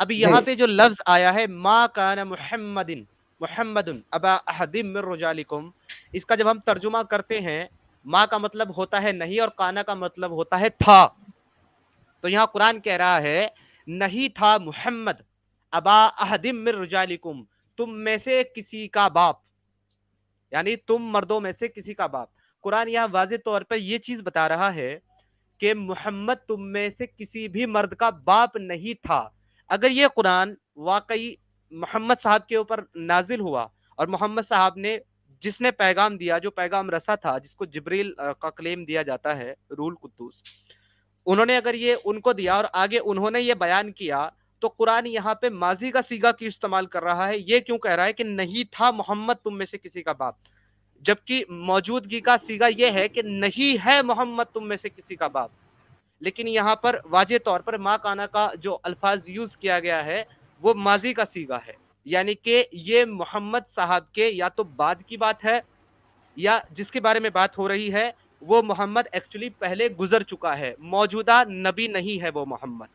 B: अभी
A: जी
B: यहाँ पे जो लफ्ज आया है मा काना मुहम्मदिन मुहम्मदुन अबा अहदिम मिर रुजालिकुम, इसका जब हम तर्जुमा करते हैं, माँ का मतलब होता है नहीं और काना का मतलब होता है था। तो यहाँ कुरान कह रहा है नहीं था मुहम्मद अबा अहदिम मिर रुजालिकुम, तुम में से किसी का बाप, यानी तुम मर्दों में से किसी का बाप। कुरान यहाँ वाज़ेह तौर पर यह चीज बता रहा है कि मोहम्मद तुम में से किसी भी मर्द का बाप नहीं था। अगर ये कुरान वाकई मोहम्मद साहब के ऊपर नाजिल हुआ और मोहम्मद साहब ने जिसने पैगाम दिया, जो पैगाम रसा था, जिसको जिब्रील का क्लेम दिया जाता है, रूल कुद्दूस, उन्होंने अगर ये उनको दिया और आगे उन्होंने ये बयान किया, तो कुरान यहाँ पे माजी का सीगा क्यों इस्तेमाल कर रहा है? ये क्यों कह रहा है कि नहीं था मोहम्मद तुम में से किसी का बाप, जबकि मौजूदगी का सीगा यह है कि नहीं है मोहम्मद तुम में से किसी का बाप। लेकिन यहाँ पर वाजे तौर पर मा काना का जो अल्फाज यूज किया गया है वो माजी का सीगा है, यानी कि ये मोहम्मद साहब के या तो बाद की बात है, या जिसके बारे में बात हो रही है वो मोहम्मद एक्चुअली पहले गुजर चुका है, मौजूदा नबी नहीं है वो मोहम्मद।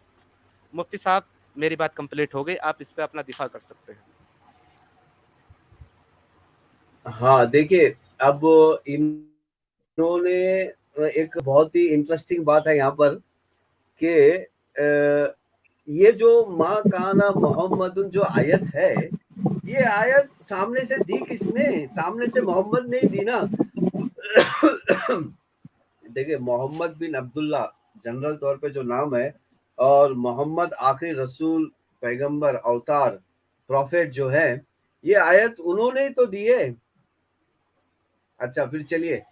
B: मुफ्ती साहब मेरी बात कंप्लीट हो गई, आप इस पे अपना दिफा कर सकते हैं।
C: हाँ देखिए, अब इन्होंने एक बहुत ही इंटरेस्टिंग बात है यहाँ पर कि ये जो माँ काना मोहम्मदुन जो आयत है, ये आयत सामने से दी किसने? सामने से मोहम्मद नहीं दी ना। देखिए, मोहम्मद बिन अब्दुल्ला जनरल तौर पे जो नाम है, और मोहम्मद आखिरी रसूल, पैगंबर, अवतार, प्रॉफेट जो है, ये आयत उन्होंने ही तो दी है। अच्छा फिर चलिए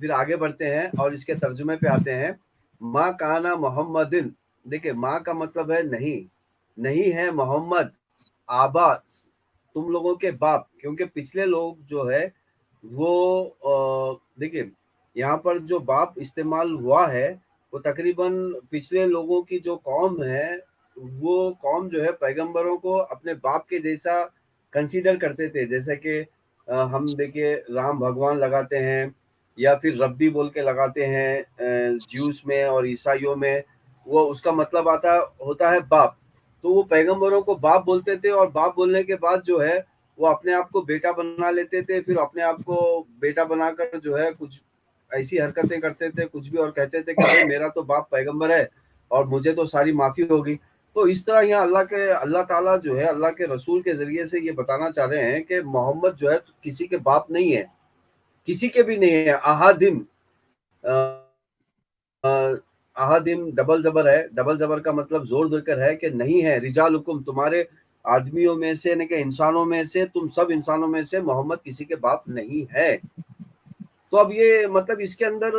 C: फिर आगे बढ़ते हैं और इसके तर्जुमे पे आते हैं। माँ काना मोहम्मदिन, देखिए माँ का मतलब है नहीं, नहीं है मोहम्मद आबा तुम लोगों के बाप, क्योंकि पिछले लोग जो है वो देखिए यहाँ पर जो बाप इस्तेमाल हुआ है वो तकरीबन पिछले लोगों की जो कौम है, वो कौम जो है पैगंबरों को अपने बाप के जैसा कंसीडर करते थे। जैसे कि हम देखिए राम भगवान लगाते हैं या फिर रब्बी बोल के लगाते हैं ज्यूस में और ईसाइयों में, वो उसका मतलब आता होता है बाप। तो वो पैगंबरों को बाप बोलते थे और बाप बोलने के बाद जो है वो अपने आप को बेटा बना लेते थे, फिर अपने आप को बेटा बनाकर जो है कुछ ऐसी हरकतें करते थे कुछ भी, और कहते थे कि भाई मेरा तो बाप पैगंबर है और मुझे तो सारी माफी होगी। तो इस तरह यहाँ अल्लाह ताला जो है अल्लाह के रसूल के जरिए से ये बताना चाह रहे हैं कि मोहम्मद जो है किसी के बाप नहीं है, किसी के भी नहीं है। अहादिम, अहादिम डबल जबर है, डबल जबर का मतलब जोर देकर है कि नहीं है। रिजाल हुकुम, तुम्हारे आदमियों में से यानी कि इंसानों में से, तुम सब इंसानों में से मोहम्मद किसी के बाप नहीं है। तो अब ये मतलब इसके अंदर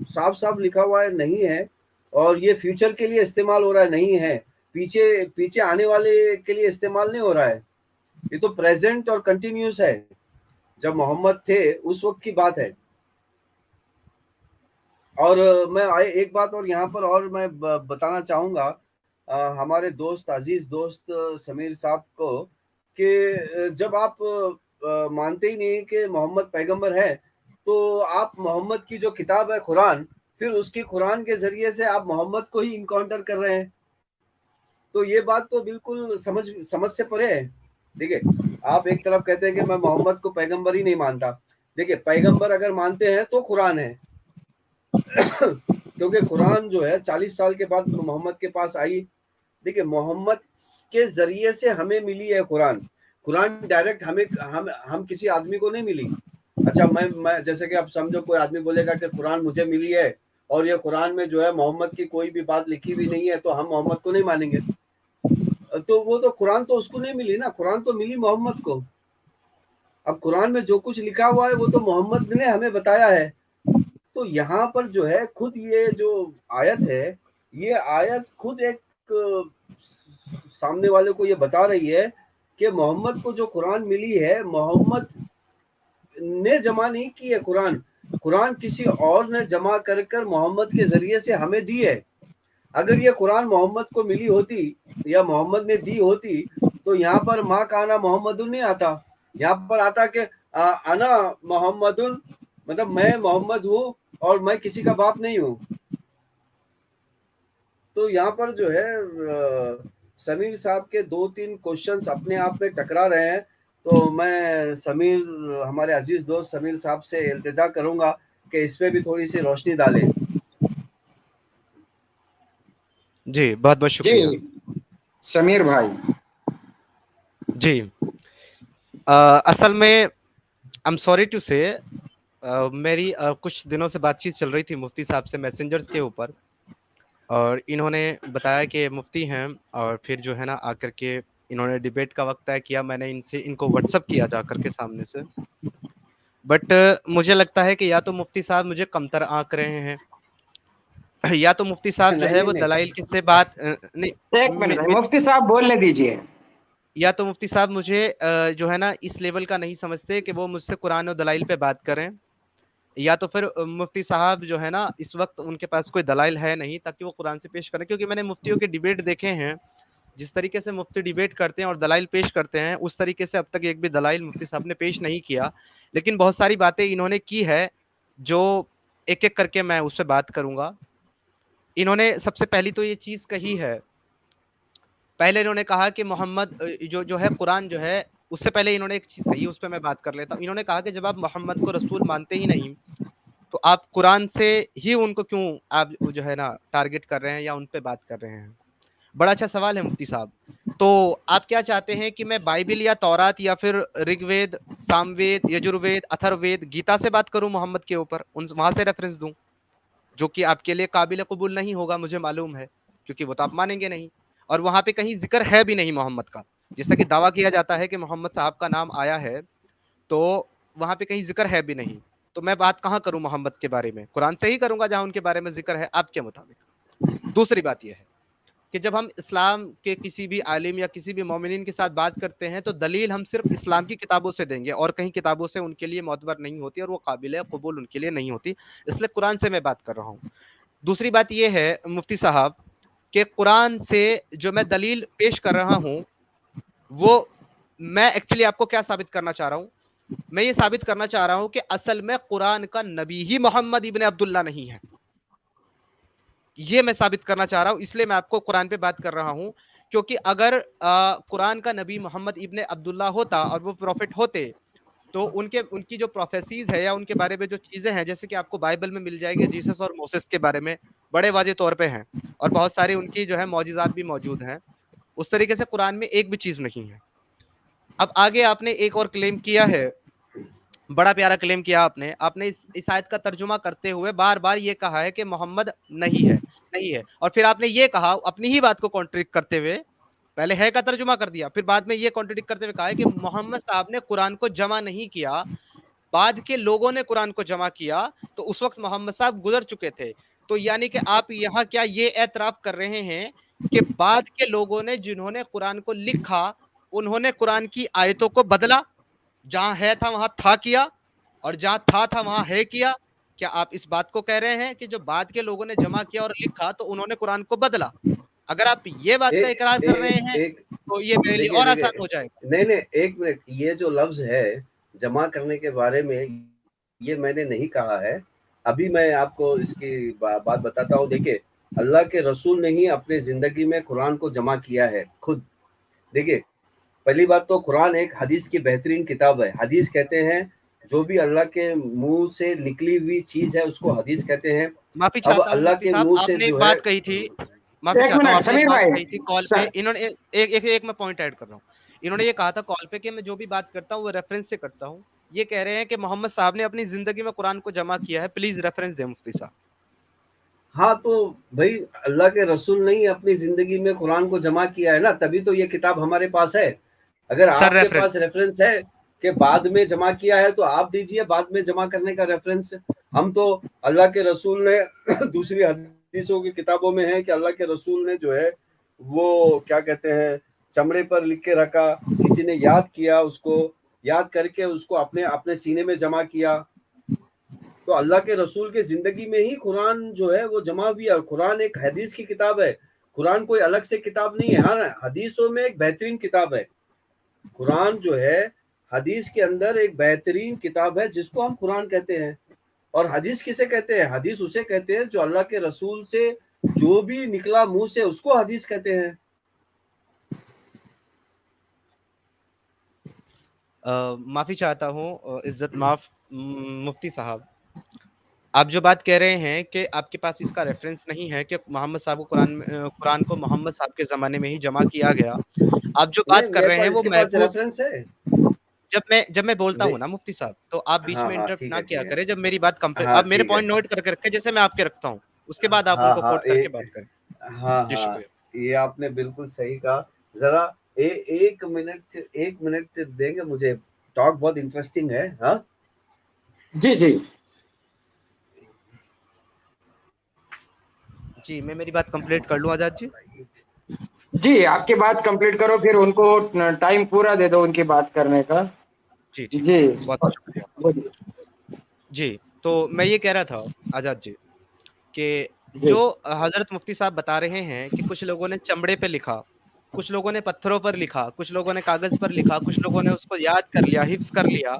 C: साफ साफ लिखा हुआ है नहीं है, और ये फ्यूचर के लिए इस्तेमाल हो रहा है नहीं है, पीछे पीछे आने वाले के लिए इस्तेमाल नहीं हो रहा है। ये तो प्रेजेंट और कंटिन्यूस है, जब मोहम्मद थे उस वक्त की बात है। और मैं एक बात और यहाँ पर और मैं बताना चाहूँगा हमारे दोस्त, अजीज दोस्त समीर साहब को, कि जब आप मानते ही नहीं कि मोहम्मद पैगंबर है, تو آپ محمد کی جو کتاب ہے قرآن، پھر اس کی قرآن کے ذریعے سے آپ محمد کو ہی انکاؤنٹر کر رہے ہیں. تو یہ بات تو بالکل سمجھ سے پرے ہے. دیکھیے آپ ایک طرف کہتے ہیں کہ میں محمد کو پیغمبر ہی نہیں مانتا. دیکھیے پیغمبر اگر مانتے ہیں تو قرآن ہے، کیونکہ قرآن جو ہے 40 سال کے بعد محمد کے پاس آئی. دیکھیے محمد کے ذریعے سے ہمیں ملی ہے قرآن. قرآن ڈائریکٹ ہم کسی آدمی کو نہیں ملی. اچھا میں جیسے کہ آپ سمجھو کوئی آدمی بولے گا کہ قرآن مجھے ملی ہے اور یہ قرآن میں جو ہے محمد کی کوئی بھی بات لکھی ہوئی نہیں ہے تو ہم محمد کو نہیں مانیں گے. تو وہ تو قرآن تو اس کو نہیں ملی نا، قرآن تو ملی محمد کو. اب قرآن میں جو کچھ لکھا ہوا ہے وہ تو محمد نے ہمیں بتایا ہے. تو یہاں پر جو ہے خود یہ جو آیت ہے، یہ آیت خود ایک سامنے والے کو یہ بتا رہی ہے کہ محمد کو جو قرآن ملی ہے، محمد نے جمع نہیں کی ہے. قرآن کسی اور نے جمع کر محمد کے ذریعے سے ہمیں دی ہے. اگر یہ قرآن محمد کو ملی ہوتی یا محمد نے دی ہوتی تو یہاں پر ماں کانا محمد نہیں آتا. یہاں پر آتا کہ انا محمد، مطلب میں محمد ہوں اور میں کسی کا باپ نہیں ہوں. تو یہاں پر جو ہے سمیر صاحب کے 2-3 کوشچنز اپنے آپ میں ٹکرا رہے ہیں. تو میں ہمارے عزیز دوست سمیر صاحب سے التجا کروں گا کہ اس پہ بھی تھوڑی سی روشنی ڈالیں.
B: جی بہت بہت شکریہ.
A: جی سمیر بھائی.
B: جی اصل میں I'm sorry to say میری کچھ دنوں سے بات چیت چل رہی تھی مفتی صاحب سے میسنجرز کے اوپر، اور انہوں نے بتایا کہ مفتی ہیں، اور پھر جو ہے نا آ کر کے انہوں نے ڈیبیٹ کا وقت طے کیا. میں نے ان کو واٹس اپ کیا جا کر کے سامنے سے، بٹ مجھے لگتا ہے کہ یا تو مفتی صاحب مجھے کمتر آنک رہے ہیں، یا تو مفتی صاحب جو ہے وہ دلائل سے بات
A: ایک منٹ مفتی صاحب بولنے دیجئے.
B: یا تو مفتی صاحب مجھے جو ہے نا اس لیول کا نہیں سمجھتے کہ وہ مجھ سے قرآن و دلائل پہ بات کریں، یا تو پھر مفتی صاحب جو ہے نا اس وقت ان کے پاس کوئی دلائل ہے نہیں تاکہ وہ قرآن سے پیش کریں. کیونکہ میں نے مفتیوں کے ڈیبیٹ دیکھے ہیں، جس طریقے سے مفتی ڈیبیٹ کرتے ہیں اور دلائل پیش کرتے ہیں، اس طریقے سے اب تک ایک بھی دلائل مفتی صاحب نے پیش نہیں کیا. لیکن بہت ساری باتیں انہوں نے کی ہے جو ایک ایک کر کے میں اس سے بات کروں گا. انہوں نے سب سے پہلی تو یہ چیز کہی ہے، پہلے انہوں نے کہا کہ محمد جو ہے قرآن جو ہے، اس سے پہلے انہوں نے ایک چیز کہی ہے، اس پہ میں بات کر لیتا ہوں. انہوں نے کہا کہ جب آپ محمد کو رسول مانتے ہی نہیں تو آپ قرآن سے ہی ان کو کیوں آپ جو ہے نا ٹارگٹ کر رہے ہیں یا ان پہ بات کر رہے ہیں. بڑا اچھا سوال ہے مفتی صاحب. تو آپ کیا چاہتے ہیں کہ میں بائبل یا تورات یا پھر رگ وید، سام وید، یجروید، اتھر وید، گیتا سے بات کروں محمد کے اوپر، وہاں سے ریفرنس دوں، جو کہ آپ کے لیے قابل قبول نہیں ہوگا مجھے معلوم ہے، کیونکہ وہ تو آپ مانیں گے نہیں، اور وہاں پہ کہیں ذکر ہے بھی نہیں محمد کا. جیسا کہ دعویٰ کیا جاتا ہے کہ محمد صاحب کا نام آیا ہے، تو وہاں پہ کہیں ذکر ہے بھی نہیں. تو میں بات کہاں کروں محمد کے بارے میں؟ قرآن سے ہی کروں گا جہاں ان کے بارے میں ذکر ہے آپ کے مطابق. دوسری بات یہ ہے کہ جب ہم اسلام کے کسی بھی عالم یا کسی بھی مومنین کے ساتھ بات کرتے ہیں تو دلیل ہم صرف اسلام کی کتابوں سے دیں گے، اور کہیں کتابوں سے ان کے لیے معتبر نہیں ہوتی اور وہ قابل قبول ان کے لیے نہیں ہوتی. اس لیے قرآن سے میں بات کر رہا ہوں. دوسری بات یہ ہے مفتی صاحب کہ قرآن سے جو میں دلیل پیش کر رہا ہوں وہ میں ایکچولی آپ کو کیا ثابت کرنا چاہ رہا ہوں؟ میں یہ ثابت کرنا چاہ رہا ہوں کہ اصل میں قرآن کا نبی ہی محمد ابن عبداللہ نہیں ہے. یہ میں ثابت کرنا چاہ رہا ہوں، اس لیے میں آپ کو قرآن پہ بات کر رہا ہوں. کیونکہ اگر قرآن کا نبی محمد ابن عبداللہ ہوتا اور وہ پروفٹ ہوتے تو ان کی جو پروفیسیز ہے یا ان کے بارے میں جو چیزیں ہیں، جیسے کہ آپ کو بائبل میں مل جائے گی جیسس اور موسیس کے بارے میں بڑے واضح طور پہ ہیں، اور بہت سارے ان کی جو ہے معجزات بھی موجود ہیں. اس طریقے سے قرآن میں ایک بھی چیز نہیں ہے. اب آگے آپ نے ایک اور کلیم کیا ہے، بڑا پیارا کلیم کیا آپ نے اس آیت کا ترجمہ کرتے ہوئے بار بار یہ کہا ہے کہ محمد نہیں ہے، اور پھر آپ نے یہ کہا اپنی ہی بات کو کانٹریڈکٹ کرتے ہوئے، پہلے ہے کا ترجمہ کر دیا، پھر بعد میں یہ کانٹریڈکٹ کرتے ہوئے کہا ہے کہ محمد صاحب نے قرآن کو جمع نہیں کیا، بعد کے لوگوں نے قرآن کو جمع کیا، تو اس وقت محمد صاحب گزر چکے تھے. تو یعنی کہ آپ یہاں کیا یہ اعتراف کر رہے ہیں کہ بعد کے لوگوں نے جنہوں نے قرآن کو لکھا انہوں نے قرآن کی آیتوں کو بدلا، جہاں ہے تھا وہاں تھا کیا، اور جہاں تھا وہاں ہے کیا؟ کیا آپ اس بات کو کہہ رہے ہیں کہ جو بعد کے لوگوں نے جمع کیا اور لکھا تو انہوں نے قرآن کو بدلا؟ اگر آپ یہ بات کا اقرار کر رہے ہیں تو یہ میرے لیے اور آسان ہو جائے گا.
C: نہیں ایک منٹ، یہ جو لفظ ہے جمع کرنے کے بارے میں، یہ میں نے نہیں کہا ہے. ابھی میں آپ کو اس کی بات بتاتا ہوں. دیکھیے اللہ کے رسول نے ہی اپنے زندگی میں قرآن کو جمع کیا ہے خود. دیکھیے پہلی بات تو قرآن ایک حدیث کی بہترین کتاب ہے. حدیث کہتے ہیں جو بھی اللہ کے منہ سے نکلی ہوئی چیز ہے اس کو حدیث کہتے ہیں.
B: معافی
C: اب
B: چاہتا ہوں
C: اللہ
B: مفتی
C: کے
B: صاحب،
C: منہ
B: آپ
C: سے
B: نے ایک
C: جو ہے
B: بات کہی تھی، معافی
A: ایک
B: چاہتا ہوں،
A: منٹ
B: آپ نے ایک
A: سمیر
B: بات
A: بھائی.
B: کہی تھی کال پہ، انہوں نے ایک میں پوائنٹ ایڈ کر رہا ہوں. انہوں نے یہ کہا تھا کال پہ کہ میں جو بھی بات کرتا ہوں وہ ریفرنس سے کرتا ہوں. یہ کہہ رہے ہیں کہ محمد صاحب نے اپنی زندگی میں قرآن کو جمع کیا ہے، پلیز ریفرنس دیں مفتی صاحب.
C: ہاں تو بھائی اللہ کے رسول نے ہی اپنی زندگی میں قرآن کو جمع کیا ہے نا, تبھی تو یہ کتاب ہمارے پاس ہے. اگر
B: سر
C: آپ کے
B: ریفرنس
C: پاس ریفرنس ہے کہ بعد میں جمع کیا ہے تو آپ دیجئے بعد میں جمع کرنے کا ریفرنس. ہم تو اللہ کے رسول نے دوسری حدیثوں کی کتابوں میں ہے کہ اللہ کے رسول نے جو ہے وہ کیا کہتے ہیں چمڑے پر لکھ کے رکھا, کسی نے یاد کیا, اس کو یاد کر کے اس کو اپنے سینے میں جمع کیا. تو اللہ کے رسول کے زندگی میں ہی قرآن جو ہے وہ جمع ہوئی ہے. اور قرآن ایک حدیث کی کتاب ہے, قرآن کوئی الگ سے کتاب نہیں ہے. ہاں حدیثوں میں ایک بہترین کتاب ہے قرآن جو ہے, حدیث کے اندر ایک بہترین کتاب ہے جس کو ہم قرآن کہتے ہیں. اور حدیث کسے کہتے ہیں؟ حدیث اسے کہتے ہیں جو اللہ کے رسول سے جو بھی نکلا منہ سے اس کو حدیث کہتے ہیں.
B: معافی چاہتا ہوں عزت معاف مفتی صاحب، آپ جو بات کہہ رہے ہیں کہ آپ کے پاس اس کا ریفرنس نہیں ہے کہ محمد صاحب کو قرآن کو محمد صاحب کے زمانے میں ہی جمع کیا گیا. آپ جو
C: نہیں
B: بات کر
C: میرے
B: رہے
C: پاس
B: ہیں
C: اس
B: وہ
C: کے پاس
B: محفوظ،
C: ریفرنس ہے.
B: جب میں بولتا ہوں نا مفتی صاحب تو آپ بیچ
C: ہاں
B: میں
C: ہاں
B: انٹرپٹ
C: ٹھیک
B: نہ
C: ہے
B: کیا
C: ٹھیک ہے.
B: کریں. جب میری بات کمپلیٹ،
C: ہاں
B: آپ میرے
C: ٹھیک ہے.
B: پوائنٹ نوٹ کر کے رکھیں جیسے میں آپ کے رکھتا ہوں، اس کے بعد آپ ان
C: ہاں
B: کو
C: ہاں
B: کوٹ کر کے بات کریں.
C: ہاں
B: جی
C: ہاں
B: شکریہ.
C: یہ آپ نے بالکل صحیح کہا. ذرا ایک منٹ دیں گے مجھے, ٹاک بہت انٹرسٹنگ ہے. ہاں
A: جی جی
B: جی میں میری بات کمپلیٹ کر لوں آزاد جی.
A: جی آپ کی بات کمپلیٹ کرو, پھر ان کو ٹائم پورا دے دو ان کی بات کرنے کا.
B: جی ٹھیک
A: جی
B: ہے، بہت بہت شکریہ.
A: بولیے.
B: جی تو میں یہ کہہ رہا تھا آزاد جی کہ
A: جی
B: جو حضرت مفتی صاحب بتا رہے ہیں کہ کچھ لوگوں نے چمڑے پہ لکھا, کچھ لوگوں نے پتھروں پر لکھا, کچھ لوگوں نے کاغذ پر لکھا, کچھ لوگوں نے اس کو یاد کر لیا, حفظ کر لیا,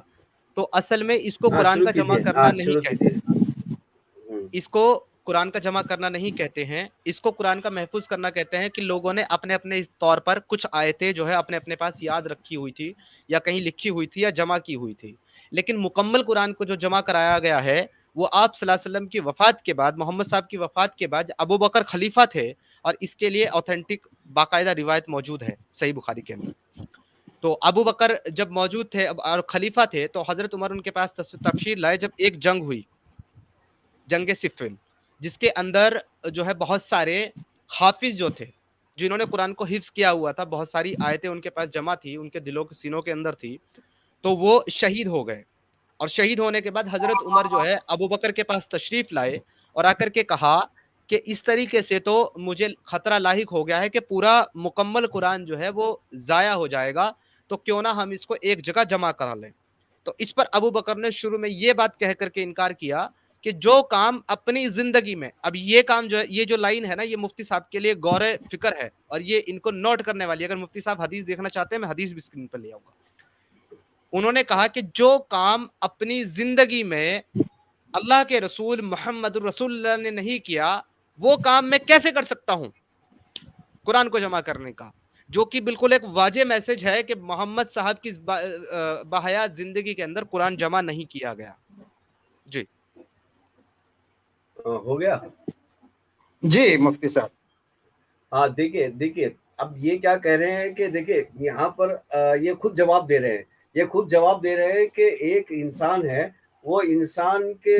B: تو اصل میں اس کو
C: ہاں
B: قرآن
C: شروع
B: کا جمع
C: کیجیے,
B: کرنا
C: ہاں
B: نہیں
C: شروع
B: کہتے.
C: کیجیے.
B: اس کو قرآن کا جمع کرنا نہیں کہتے ہیں, اس کو قرآن کا محفوظ کرنا کہتے ہیں کہ لوگوں نے اپنے اپنے طور پر کچھ آیتیں جو ہے اپنے اپنے پاس یاد رکھی ہوئی تھی یا کہیں لکھی ہوئی تھی یا جمع کی ہوئی تھی. لیکن مکمل قرآن کو جو جمع کرایا گیا ہے وہ آپ صلی اللہ علیہ وسلم کی وفات کے بعد, محمد صاحب کی وفات کے بعد ابو بکر خلیفہ تھے, اور اس کے لیے اوتھینٹک باقاعدہ روایت موجود ہے صحیح بخاری کے اندر. تو ابو بکر جب موجود تھے اور خلیفہ تھے تو حضرت عمر ان کے پاس تفسیر لائے جب ایک جنگ ہوئی, جنگ صفین, جس کے اندر جو ہے بہت سارے حافظ جو تھے جنہوں نے قرآن کو حفظ کیا ہوا تھا, بہت ساری آیتیں ان کے پاس جمع تھی, ان کے دلوں کے سینوں کے اندر تھی, تو وہ شہید ہو گئے. اور شہید ہونے کے بعد حضرت عمر جو ہے ابو بکر کے پاس تشریف لائے اور آ کر کے کہا کہ اس طریقے سے تو مجھے خطرہ لاحق ہو گیا ہے کہ پورا مکمل قرآن جو ہے وہ ضائع ہو جائے گا, تو کیوں نہ ہم اس کو ایک جگہ جمع کرا لیں. تو اس پر ابو بکر نے شروع میں یہ بات کہہ کر کے انکار کیا کہ جو کام اپنی زندگی میں, اب یہ کام جو ہے, یہ جو لائن ہے نا, یہ مفتی صاحب کے لیے غور فکر ہے اور یہ ان کو نوٹ کرنے والی ہے. اگر مفتی صاحب حدیث دیکھنا چاہتے ہیں میں حدیث بھی اسکرین پر لے آؤں گا. انہوں نے کہا کہ جو کام اپنی زندگی میں اللہ کے رسول محمد الرسول اللہ نے نہیں کیا وہ کام میں کیسے کر سکتا ہوں قرآن کو جمع کرنے کا, جو کہ بالکل ایک واضح میسج ہے کہ محمد صاحب کی بحیات زندگی کے اندر قرآن جمع نہیں کیا گیا. جی
C: ہو گیا.
A: جی مفتی صاحب.
C: ہاں دیکھیے اب یہ کیا کہہ رہے ہیں کہ دیکھیے یہاں پر یہ خود جواب دے رہے ہیں کہ ایک انسان ہے, وہ انسان کے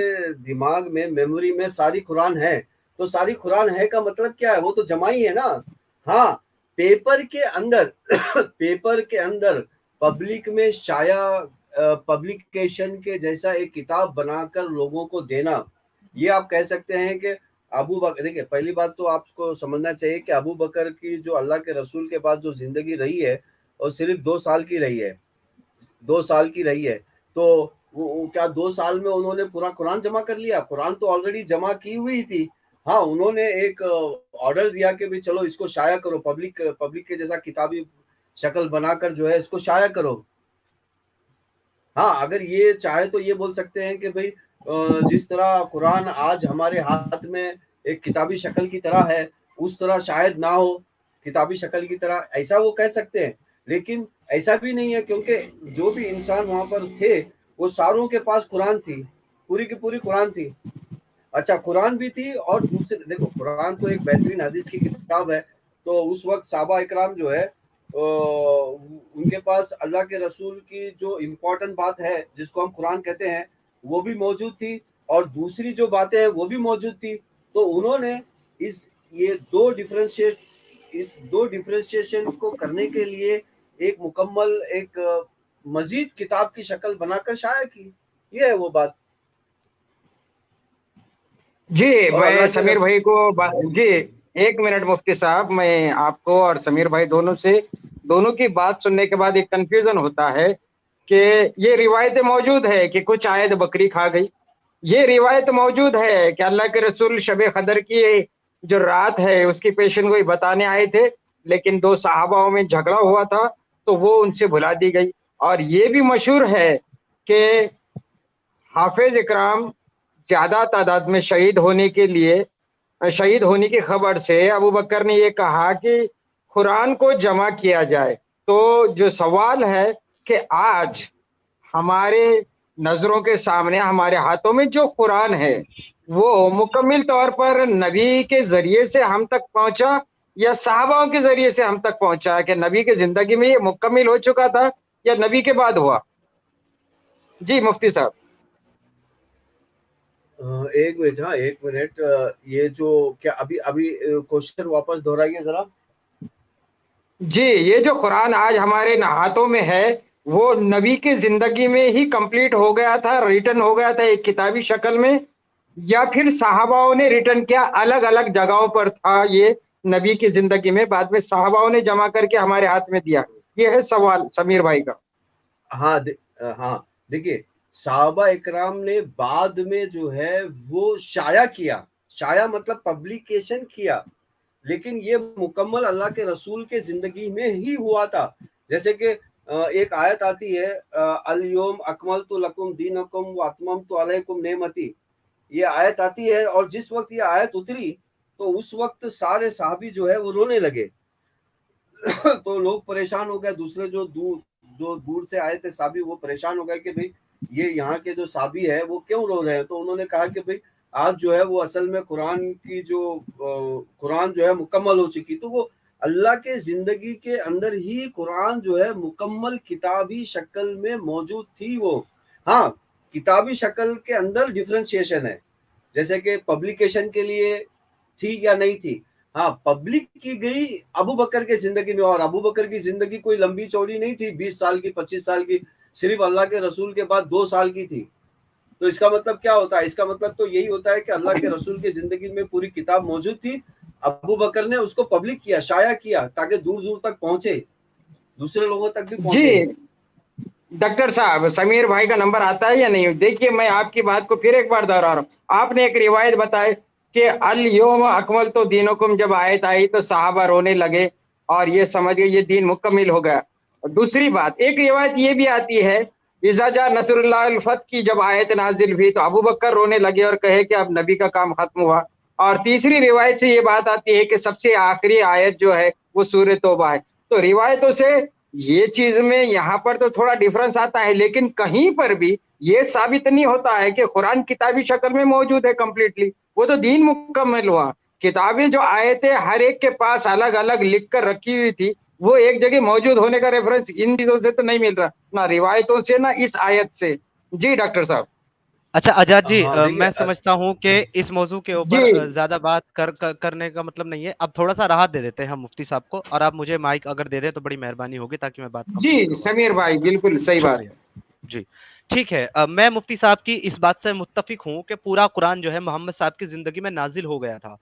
C: دماغ میں میموری میں ساری قرآن ہے, تو ساری قرآن ہے کا مطلب کیا ہے, وہ تو جمع ہی ہے نا. ہاں پیپر کے اندر پبلک میں شائع پبلیکیشن کے جیسا ایک کتاب بنا کر لوگوں کو دینا, یہ آپ کہہ سکتے ہیں کہ ابو بکر. دیکھیے پہلی بات تو آپ کو سمجھنا چاہیے کہ ابو بکر کی جو اللہ کے رسول کے بعد جو زندگی رہی ہے اور صرف 2 سال کی رہی ہے, تو وہ کیا 2 سال میں انہوں نے پورا قرآن جمع کر لیا؟ قرآن تو آلریڈی جمع کی ہوئی تھی. ہاں انہوں نے ایک آرڈر دیا کہ بھی چلو اس کو شائع کرو, پبلک کے جیسا کتابی شکل بنا کر جو ہے اس کو شائع کرو. ہاں اگر یہ چاہے تو یہ بول سکتے ہیں کہ بھئی جس طرح قرآن آج ہمارے ہاتھ میں ایک کتابی شکل کی طرح ہے، اس طرح شاید نہ ہو کتابی شکل کی طرح، ایسا وہ کہہ سکتے ہیں. لیکن ایسا بھی نہیں ہے، کیونکہ جو بھی انسان وہاں پر تھے وہ ساروں کے پاس قرآن تھی، پوری کی پوری قرآن تھی. اچھا قرآن بھی تھی، اور دوسرے دیکھو قرآن تو ایک بہترین حدیث کی کتاب ہے. تو اس وقت صحابہ اکرام جو ہے ان کے پاس اللہ کے رسول کی جو امپورٹنٹ بات ہے جس کو ہم قرآن کہتے ہیں وہ بھی موجود تھی، اور دوسری جو باتیں ہیں وہ بھی موجود تھی. تو انہوں نے یہ دو ڈفرینشیشن کو کرنے کے لیے ایک مکمل ایک مزید کتاب کی شکل بنا کر شائع کی. یہ ہے وہ بات.
A: جی
C: اور
A: میں
C: اللہ کے
A: سمیر بھائی کو جی ایک منٹ مفتی صاحب، میں آپ کو اور سمیر بھائی دونوں کی بات سننے کے بعد ایک کنفیوژن ہوتا ہے کہ یہ روایتیں موجود ہے کہ کچھ آیت بکری کھا گئی، یہ روایت موجود ہے کہ اللہ کے رسول شب قدر کی جو رات ہے اس کی پیشن گوئی بتانے آئے تھے، لیکن دو صحابہ میں جھگڑا ہوا تھا تو وہ ان سے بھلا دی گئی. اور یہ بھی مشہور ہے کہ حافظ اکرام زیادہ تعداد میں شہید ہونے کی خبر سے ابو بکر نے یہ کہا کہ قرآن کو جمع کیا جائے. تو جو سوال ہے کہ آج ہمارے نظروں کے سامنے ہمارے ہاتھوں میں جو قرآن ہے وہ مکمل طور پر نبی کے ذریعے سے ہم تک پہنچا یا صحابہ کے ذریعے سے ہم تک پہنچا، کہ نبی کی زندگی میں یہ مکمل ہو چکا تھا یا نبی کے بعد ہوا؟ جی مفتی صاحب.
C: ایک منٹ، ہاں ایک منٹ. یہ جو کیا ابھی کوشچن واپس دہرائیے ذرا.
A: جی یہ جو قرآن آج ہمارے ہاتھوں میں ہے وہ نبی کی زندگی میں ہی کمپلیٹ ہو گیا تھا، ریٹن ہو گیا تھا ایک کتابی شکل میں، یا پھر صحاباؤں نے ریٹن کیا الگ الگ جگہوں پر تھا یہ نبی کی زندگی میں، بعد میں صحاباؤں نے جمع کر کے ہمارے ہاتھ میں دیا؟ یہ ہے سوال سمیر بھائی کا.
C: ہاں ہاں دیکھیے صحابہ اکرام نے بعد میں جو ہے وہ شائع مطلب پبلیکیشن کیا، لیکن یہ مکمل اللہ کے رسول کے زندگی میں ہی ہوا تھا. جیسے کہ ایک آیت آتی ہے الیوم اکملت لکم دینکم واتممت علیکم نعمتی، یہ آیت آتی ہے، اور جس وقت یہ آیت اتری تو اس وقت سارے صحابی جو ہے وہ رونے لگے. تو لوگ پریشان ہو گئے، دوسرے جو دور سے آئے تھے صحابی وہ پریشان ہو گئے کہ بھئی یہ یہاں کے جو صحابی ہے وہ کیوں رو رہے ہیں. تو انہوں نے کہا کہ بھئی آج جو ہے وہ اصل میں قرآن جو ہے مکمل ہو چکی. تو وہ اللہ کے زندگی کے اندر ہی قرآن جو ہے مکمل کتابی شکل میں موجود تھی. وہ ہاں کتابی شکل کے اندر ڈفرینشیشن ہے، جیسے کہ پبلیکیشن کے لیے تھی یا نہیں تھی. ہاں پبلک کی گئی ابو بکر کے زندگی میں، اور ابو بکر کی زندگی کوئی لمبی چوڑی نہیں تھی، 20 سال کی 25 سال کی، صرف اللہ کے رسول کے بعد 2 سال کی تھی. تو اس کا مطلب کیا ہوتا ہے؟ اس کا مطلب تو یہی ہوتا ہے کہ اللہ کے رسول کی زندگی میں پوری کتاب موجود تھی، ابو بکر نے اس کو پبلک کیا، شائع کیا، تاکہ دور دور تک پہنچے، دوسرے لوگوں تک بھی
A: جی
C: پہنچے.
A: ڈاکٹر صاحب سمیر بھائی کا نمبر آتا ہے یا نہیں؟ دیکھیے میں آپ کی بات کو پھر ایک بار دہرا رہا ہوں. آپ نے ایک روایت بتائی کہ الیوم اکملت دینکم، جب آیت آئی تو صحابہ رونے لگے اور یہ سمجھ گئے یہ دین مکمل ہو گیا. دوسری بات ایک روایت یہ بھی آتی ہے اذا جاء نصر اللہ الفتح کی جب آیت نازل ہوئی تو ابو بکر رونے لگے اور کہے کہ اب نبی کا کام ختم ہوا. اور تیسری روایت سے یہ بات آتی ہے کہ سب سے آخری آیت جو ہے وہ سورہ توبہ ہے. تو روایتوں سے یہ چیز میں یہاں پر تو تھوڑا ڈیفرنس آتا ہے، لیکن کہیں پر بھی یہ ثابت نہیں ہوتا ہے کہ قرآن کتابی شکل میں موجود ہے کمپلیٹلی. وہ تو دین مکمل ہوا. کتابیں جو آئے تھے ہر ایک کے پاس الگ الگ لکھ کر رکھی ہوئی تھی، وہ ایک جگہ موجود ہونے کا ریفرنس ان چیزوں سے تو نہیں مل رہا، نہ روایتوں سے نہ اس آیت سے. جی ڈاکٹر صاحب.
B: اچھا آزاد جی،
C: ہاں دیکھیے
B: میں سمجھتا ہوں کہ اس موضوع کے
A: جی
B: اوپر زیادہ بات کرنے کا مطلب نہیں ہے. اب تھوڑا سا راحت دے دیتے ہیں ہم مفتی صاحب کو، اور آپ مجھے مائک اگر دے دیں تو بڑی مہربانی ہوگی تاکہ میں بات
A: جی
B: کمپلیٹ کروں.
A: سمیر بھائی بالکل صحیح بات.
B: شکریہ جی. ٹھیک ہے، میں مفتی صاحب کی اس بات سے متفق ہوں کہ پورا قرآن جو ہے محمد صاحب کی زندگی میں نازل ہو گیا تھا.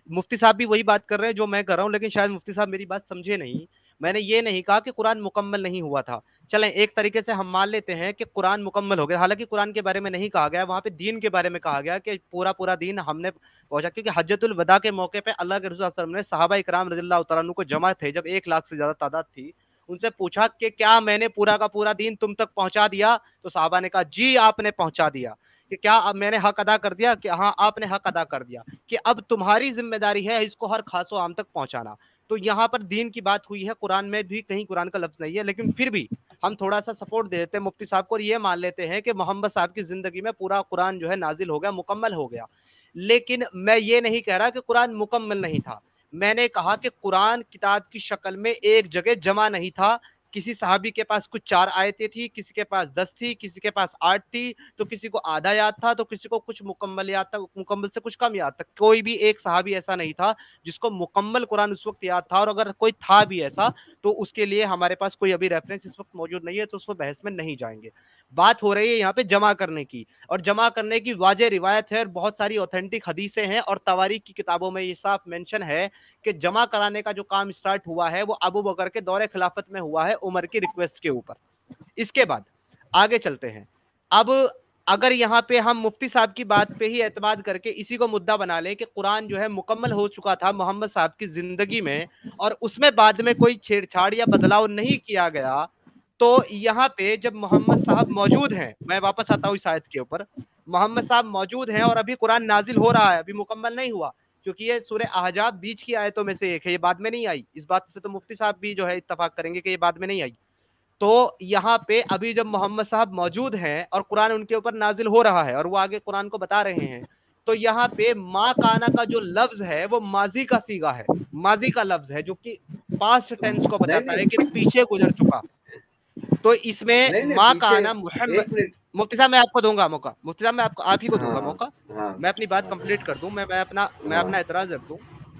B: مفتی صاحب بھی وہی بات کر رہے ہیں جو میں کر رہا ہوں، لیکن شاید مفتی صاحب میری بات سمجھے نہیں. میں نے یہ نہیں کہا کہ قرآن مکمل نہیں ہوا تھا. چلیں ایک طریقے سے ہم مان لیتے ہیں کہ قرآن مکمل ہو گیا، حالانکہ قرآن کے بارے میں نہیں کہا گیا، وہاں پہ دین کے بارے میں کہا گیا کہ پورا دین ہم نے پہنچا. کیونکہ حجت الوداع کے موقع پہ اللہ کے رسول صلی اللہ علیہ وسلم نے صحابہ اکرام رضی اللہ تعالیٰ عنہ کو جمع تھے جب 1 لاکھ سے زیادہ تعداد تھی، उनसे पूछा कि क्या मैंने पूरा का पूरा दीन तुम तक पहुंचा दिया? तो सहाबा ने कहा जी आपने पहुंचा दिया। कि क्या अब मैंने हक अदा कर दिया? कि हाँ आपने हक अदा कर दिया, कि अब तुम्हारी जिम्मेदारी है इसको हर खासो आम तक पहुंचाना। तो यहाँ पर दीन की बात हुई है, कुरान में भी कहीं कुरान का लफ्ज नहीं है, लेकिन फिर भी हम थोड़ा सा सपोर्ट दे देते हैं मुफ्ती साहब को और ये मान लेते हैं कि मोहम्मद साहब की जिंदगी में पूरा कुरान जो है नाजिल हो गया, मुकम्मल हो गया। लेकिन मैं ये नहीं कह रहा कि कुरान मुकम्मल नहीं था। मैंने कहा कि कुरान किताब की शक्ल में एक जगह जमा नहीं था। किसी सहाबी के पास कुछ 4 आयतें थी, किसी के पास 10 थी, किसी के पास 8 थी, तो किसी को आधा याद था, तो किसी को कुछ मुकम्मल याद था, मुकम्मल से कुछ कम याद था। कोई भी एक सहाबी ऐसा नहीं था जिसको मुकम्मल कुरान उस वक्त याद था, और अगर कोई था भी ऐसा तो उसके लिए हमारे पास कोई अभी रेफरेंस इस वक्त मौजूद नहीं है, तो उसको बहस में नहीं जाएंगे। बात हो रही है यहाँ पे जमा करने की, और जमा करने की वाजे रिवायत है और बहुत सारी ऑथेंटिक हदीसें हैं, और तवारीख की किताबों में ये साफ मेंशन है कि जमा कराने का जो काम स्टार्ट हुआ है वो अबू बकर के दौरे खिलाफत में हुआ है, उमर की रिक्वेस्ट के ऊपर। इसके बाद आगे चलते हैं। अब अगर यहाँ पे हम मुफ्ती साहब की बात पे ही एतमाद करके इसी को मुद्दा बना लें कि कुरान जो है मुकम्मल हो चुका था मोहम्मद साहब की जिंदगी में, और उसमें बाद में कोई छेड़छाड़ या बदलाव नहीं किया गया, तो यहाँ पे जब मोहम्मद साहब मौजूद हैं, मैं वापस आता हूँ इस आयत के ऊपर, मोहम्मद साहब मौजूद हैं और अभी कुरान नाजिल हो रहा है, अभी मुकम्मल नहीं हुआ, क्योंकि ये सूरह अहजाब बीच की आयतों में से एक है, ये बाद में नहीं आई। इस बात से तो मुफ्ती साहब भी जो है इत्तफाक करेंगे कि ये बाद में नहीं आई। तो यहाँ पे अभी जब मोहम्मद साहब मौजूद हैं और कुरान उनके ऊपर नाजिल हो रहा है और वो आगे कुरान को बता रहे हैं, तो यहाँ पे मा काना का जो लफ्ज है वो माजी का सीगा है, माजी का लफ्ज है, जो कि पास्ट टेंस को बताता है कि पीछे गुजर चुका। तो इसमें मा काना मुहम्मद, मुफ्ती साहब मैं आपको दूंगा मौका, मुफ्ती साहब मैं आपको आप ही को दूंगा मौका, मैं अपनी बात कंप्लीट कर दूं, मैं अपना एतराज रख दूं।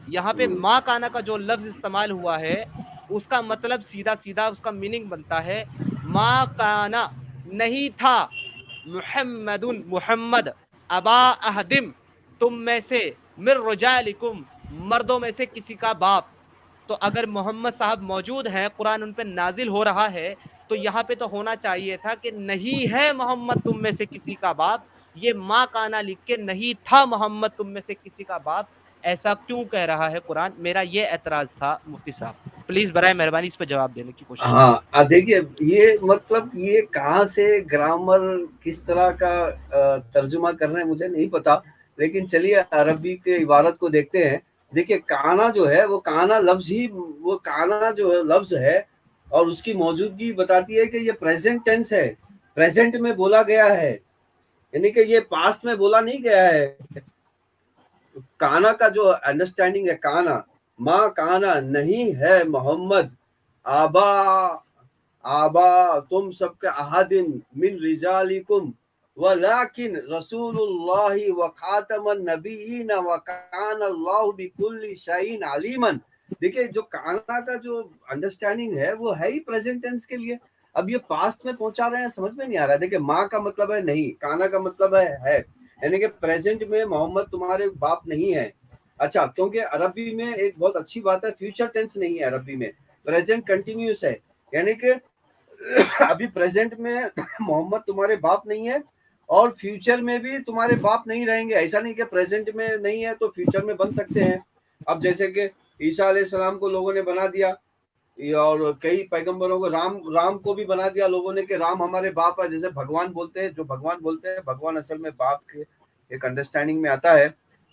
B: यहाँ पे मा काना का जो लफ्ज इस्तेमाल हुआ है उसका मतलब सीधा सीधा उसका मीनिंग बनता है मा काना नहीं था, मुहम्मदुन मुहम्मद, अबा अहदिम तुम में से, मिर रजालिकुम मर्दों में से किसी का बाप। तो अगर मोहम्मद साहब मौजूद हैं, कुरान उन पे नाजिल हो रहा है, तो यहाँ पे तो होना चाहिए था कि नहीं है मोहम्मद तुम में से किसी का बाप, ये माँ काना लिख के नहीं था मोहम्मद तुम में से किसी का बाप, ऐसा क्यों कह रहा है कुरान? मेरा ये एतराज था मुफ्ती साहब, प्लीज बराए मेहरबानी इस पर जवाब देने की कोशिश।
C: हाँ देखिए, ये मतलब ये कहाँ से ग्रामर किस तरह का तर्जुमा कर रहे हैं मुझे नहीं पता, लेकिन चलिए अरबी के इबारत को देखते हैं। देखिए काना जो है वो काना लफ्ज ही, वो काना जो है लफ्ज है और उसकी मौजूदगी बताती है कि ये प्रेजेंट टेंस है, प्रेजेंट में बोला गया है, यानी कि ये पास्ट में बोला नहीं गया है। काना का जो अंडरस्टैंडिंग है, काना माँ काना नहीं है मोहम्मद, आबा आबा तुम सबके अहादिन मिन रिजालिकुम वलाकिन रसूलुल्लाहि व खातमन नबीयीन व कान अल्लाहु बिकुल्ली शैइन अलीमन। देखिए जो काना का जो अंडरस्टैंडिंग है वो है ही प्रेजेंट टेंस के लिए, अब ये पास्ट में पहुंचा रहे हैं, समझ में नहीं आ रहा है। देखिए माँ का मतलब है नहीं, काना का मतलब है, यानी कि प्रेजेंट में मोहम्मद तुम्हारे बाप नहीं है। अच्छा, क्योंकि अरबी में एक बहुत अच्छी बात है, फ्यूचर टेंस नहीं है अरबी में, प्रेजेंट कंटिन्यूस है, यानी कि अभी प्रेजेंट में मोहम्मद तुम्हारे बाप नहीं है और फ्यूचर में भी तुम्हारे बाप नहीं रहेंगे। ऐसा नहीं कि प्रेजेंट में नहीं है तो फ्यूचर में बन सकते हैं। अब जैसे कि ईसा अलैहि सलाम को लोगों ने बना दिया और कई पैगंबरों को, राम को भी बना दिया लोगों ने कि राम हमारे बाप है, जैसे भगवान बोलते हैं, जो भगवान बोलते हैं भगवान असल में बाप के एक अंडरस्टैंडिंग में आता है,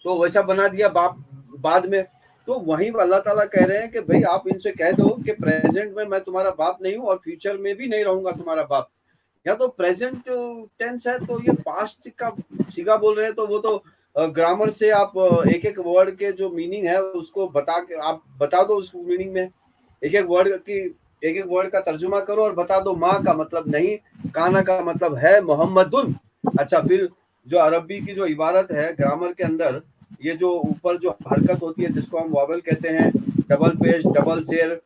C: तो वैसा बना दिया बाप बाद में। तो वहीं अल्लाह ताला कह रहे हैं कि भाई आप इनसे कह दो कि प्रेजेंट में मैं तुम्हारा बाप नहीं हूँ और फ्यूचर में भी नहीं रहूंगा तुम्हारा बाप। या तो प्रेजेंट टेंस है तो ये पास्ट का सीगा बोल रहे हैं, तो वो तो ग्रामर से आप एक एक वर्ड के जो मीनिंग है उसको बता के आप बता दो, उस मीनिंग में एक एक वर्ड का तर्जुमा करो और बता दो। माँ का मतलब नहीं, काना का मतलब है मोहम्मदुन। अच्छा, फिर जो अरबी की जो इबारत है ग्रामर के अंदर, ये जो ऊपर जो हरकत होती है जिसको हम वावल कहते हैं, डबल पेश, डबल जेर,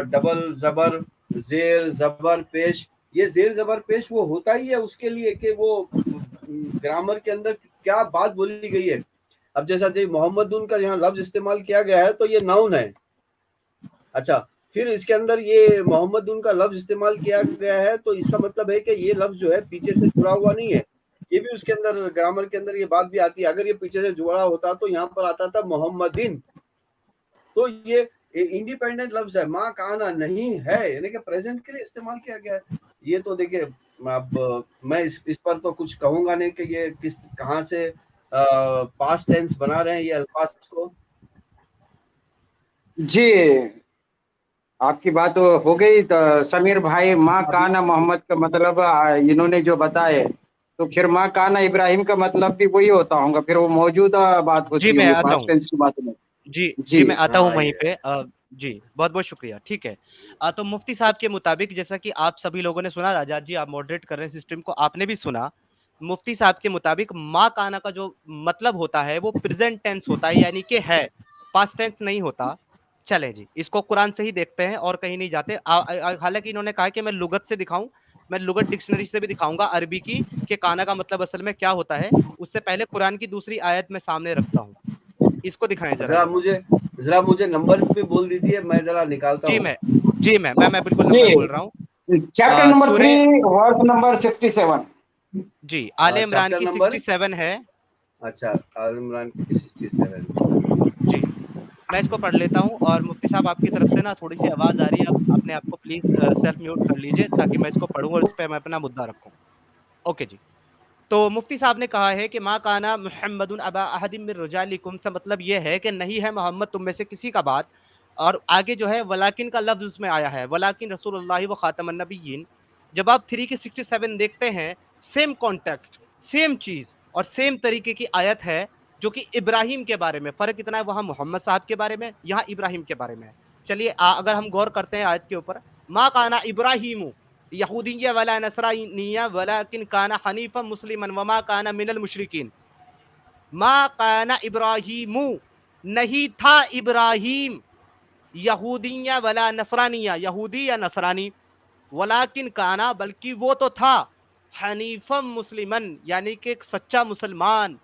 C: डबल जबर, जेर जबर पेश, ये जेर जबर पेश वो होता ही है उसके लिए कि वो ग्रामर के अंदर क्या बात बोली गई है। अब जैसा जी मोहम्मदुन का यहाँ लफ्ज इस्तेमाल किया गया है तो ये नाउन है। अच्छा, फिर इसके अंदर ये मोहम्मदुन का लफ्ज इस्तेमाल किया गया है तो इसका मतलब है कि ये लफ्ज जो है पीछे से जुड़ा हुआ नहीं है। ये भी उसके अंदर ग्रामर के अंदर ये बात भी आती है, अगर ये पीछे से जुड़ा होता तो यहाँ पर आता था मोहम्मदिन। तो ये इंडिपेंडेंट लफ्ज है, माँ काना नहीं है, यानी कि प्रेजेंट के लिए इस्तेमाल किया गया है। ये तो देखिए, अब मैं इस पर तो कुछ कहूंगा नहीं कि ये किस कहाँ से पास्ट टेंस बना रहे हैं ये अल्फाज को।
A: जी, आपकी बात हो गई। तो समीर भाई, माँ काना मोहम्मद का मतलब इन्होंने जो बताए, तो फिर माँ काना इब्राहिम का मतलब भी वही होता होगा, फिर वो मौजूदा बात
B: जी
A: होती
B: मैं
A: होगी
B: आता
A: पास्ट
B: हूँ।
A: टेंस की बात में।
B: जी, जी
A: जी
B: मैं आता हूँ
C: हाँ
B: वहीं
C: ये
B: पे। जी, बहुत-बहुत शुक्रिया, ठीक है। तो मुफ्ती साहब के मुताबिक, जैसा कि आप सभी लोगों ने सुना, आज़ाद जी आप मॉडरेट कर रहे हैं सिस्टम को, आपने भी सुना। मुफ्ती साहब के मुताबिक मा काना का जो मतलब होता है वो प्रेज़ेंट टेंस होता है, यानी कि है, पास्ट टेंस नहीं होता। चलें जी, इसको कुरान से ही देखते हैं और कहीं नहीं जाते। हालाँकि इन्होंने कहा कि मैं लुगत से दिखाऊँ, मैं लुगत डिक्शनरी से भी दिखाऊँगा अरबी की कि काना का मतलब असल में क्या होता है। उससे पहले कुरान की दूसरी आयत मैं सामने रखता हूँ। इसको दिखाएँ ज़रा।
C: जरा मुझे नंबर भी बोल दीजिए, मैं जरा निकालता
B: जी
C: हूँ।
B: मैं जी मैं बिल्कुल नंबर बोल रहा हूँ।
A: जी, चैप्टर नंबर
B: सूरे
A: 3 वर्स नंबर 67।
B: जी, आले इमरान
C: चैप्टर
B: की
C: नंबर,
B: 67 है।
C: अच्छा, आल इमरान की 67।
B: जी, मैं इसको पढ़ लेता हूँ और मुफ्ती साहब आपकी तरफ से ना थोड़ी-सी आवाज़ आ रही है, आप अपने आप को प्लीज़ सेल्फ म्यूट कर लीजिए ताकि मैं इसको पढ़ूँ और इस पे मैं अपना मुद्दा रखूँ। ओके जी। तो मुफ्ती साहब ने कहा है कि मा काना मुहम्मदुन अबा अहदिम मिर रिजालिकुम से मतलब ये है कि नहीं है मोहम्मद तुम में से किसी का बात। और आगे जो है वलाकिन का लफ्ज़ उसमें आया है, वलाकिन रसूलुल्लाह व खातमुन नबिय्यीन। जब आप 3 की 67 देखते हैं, सेम कॉन्टेक्स्ट, सेम चीज़ और सेम तरीके की आयत है जो कि इब्राहिम के बारे में, फ़र्क इतना है वहाँ मोहम्मद साहब के बारे में, यहाँ इब्राहिम के बारे में है। चलिए अगर हम गौर करते हैं आयत के ऊपर, मा काना इब्राहीमु यहूदिय्या वला नसरानिय्या वलाकिन काना हनीफन मुस्लिमन वमा काना मिनल मुशरिकीन। मा काना इब्राहीमु, नहीं था इब्राहिम, यहूदिय्या वला नसरानिया, यहूदी या नसरानी, वलाकिन काना बल्कि वो तो था, हनीफम मुस्लिमन यानी कि एक सच्चा मुसलमान,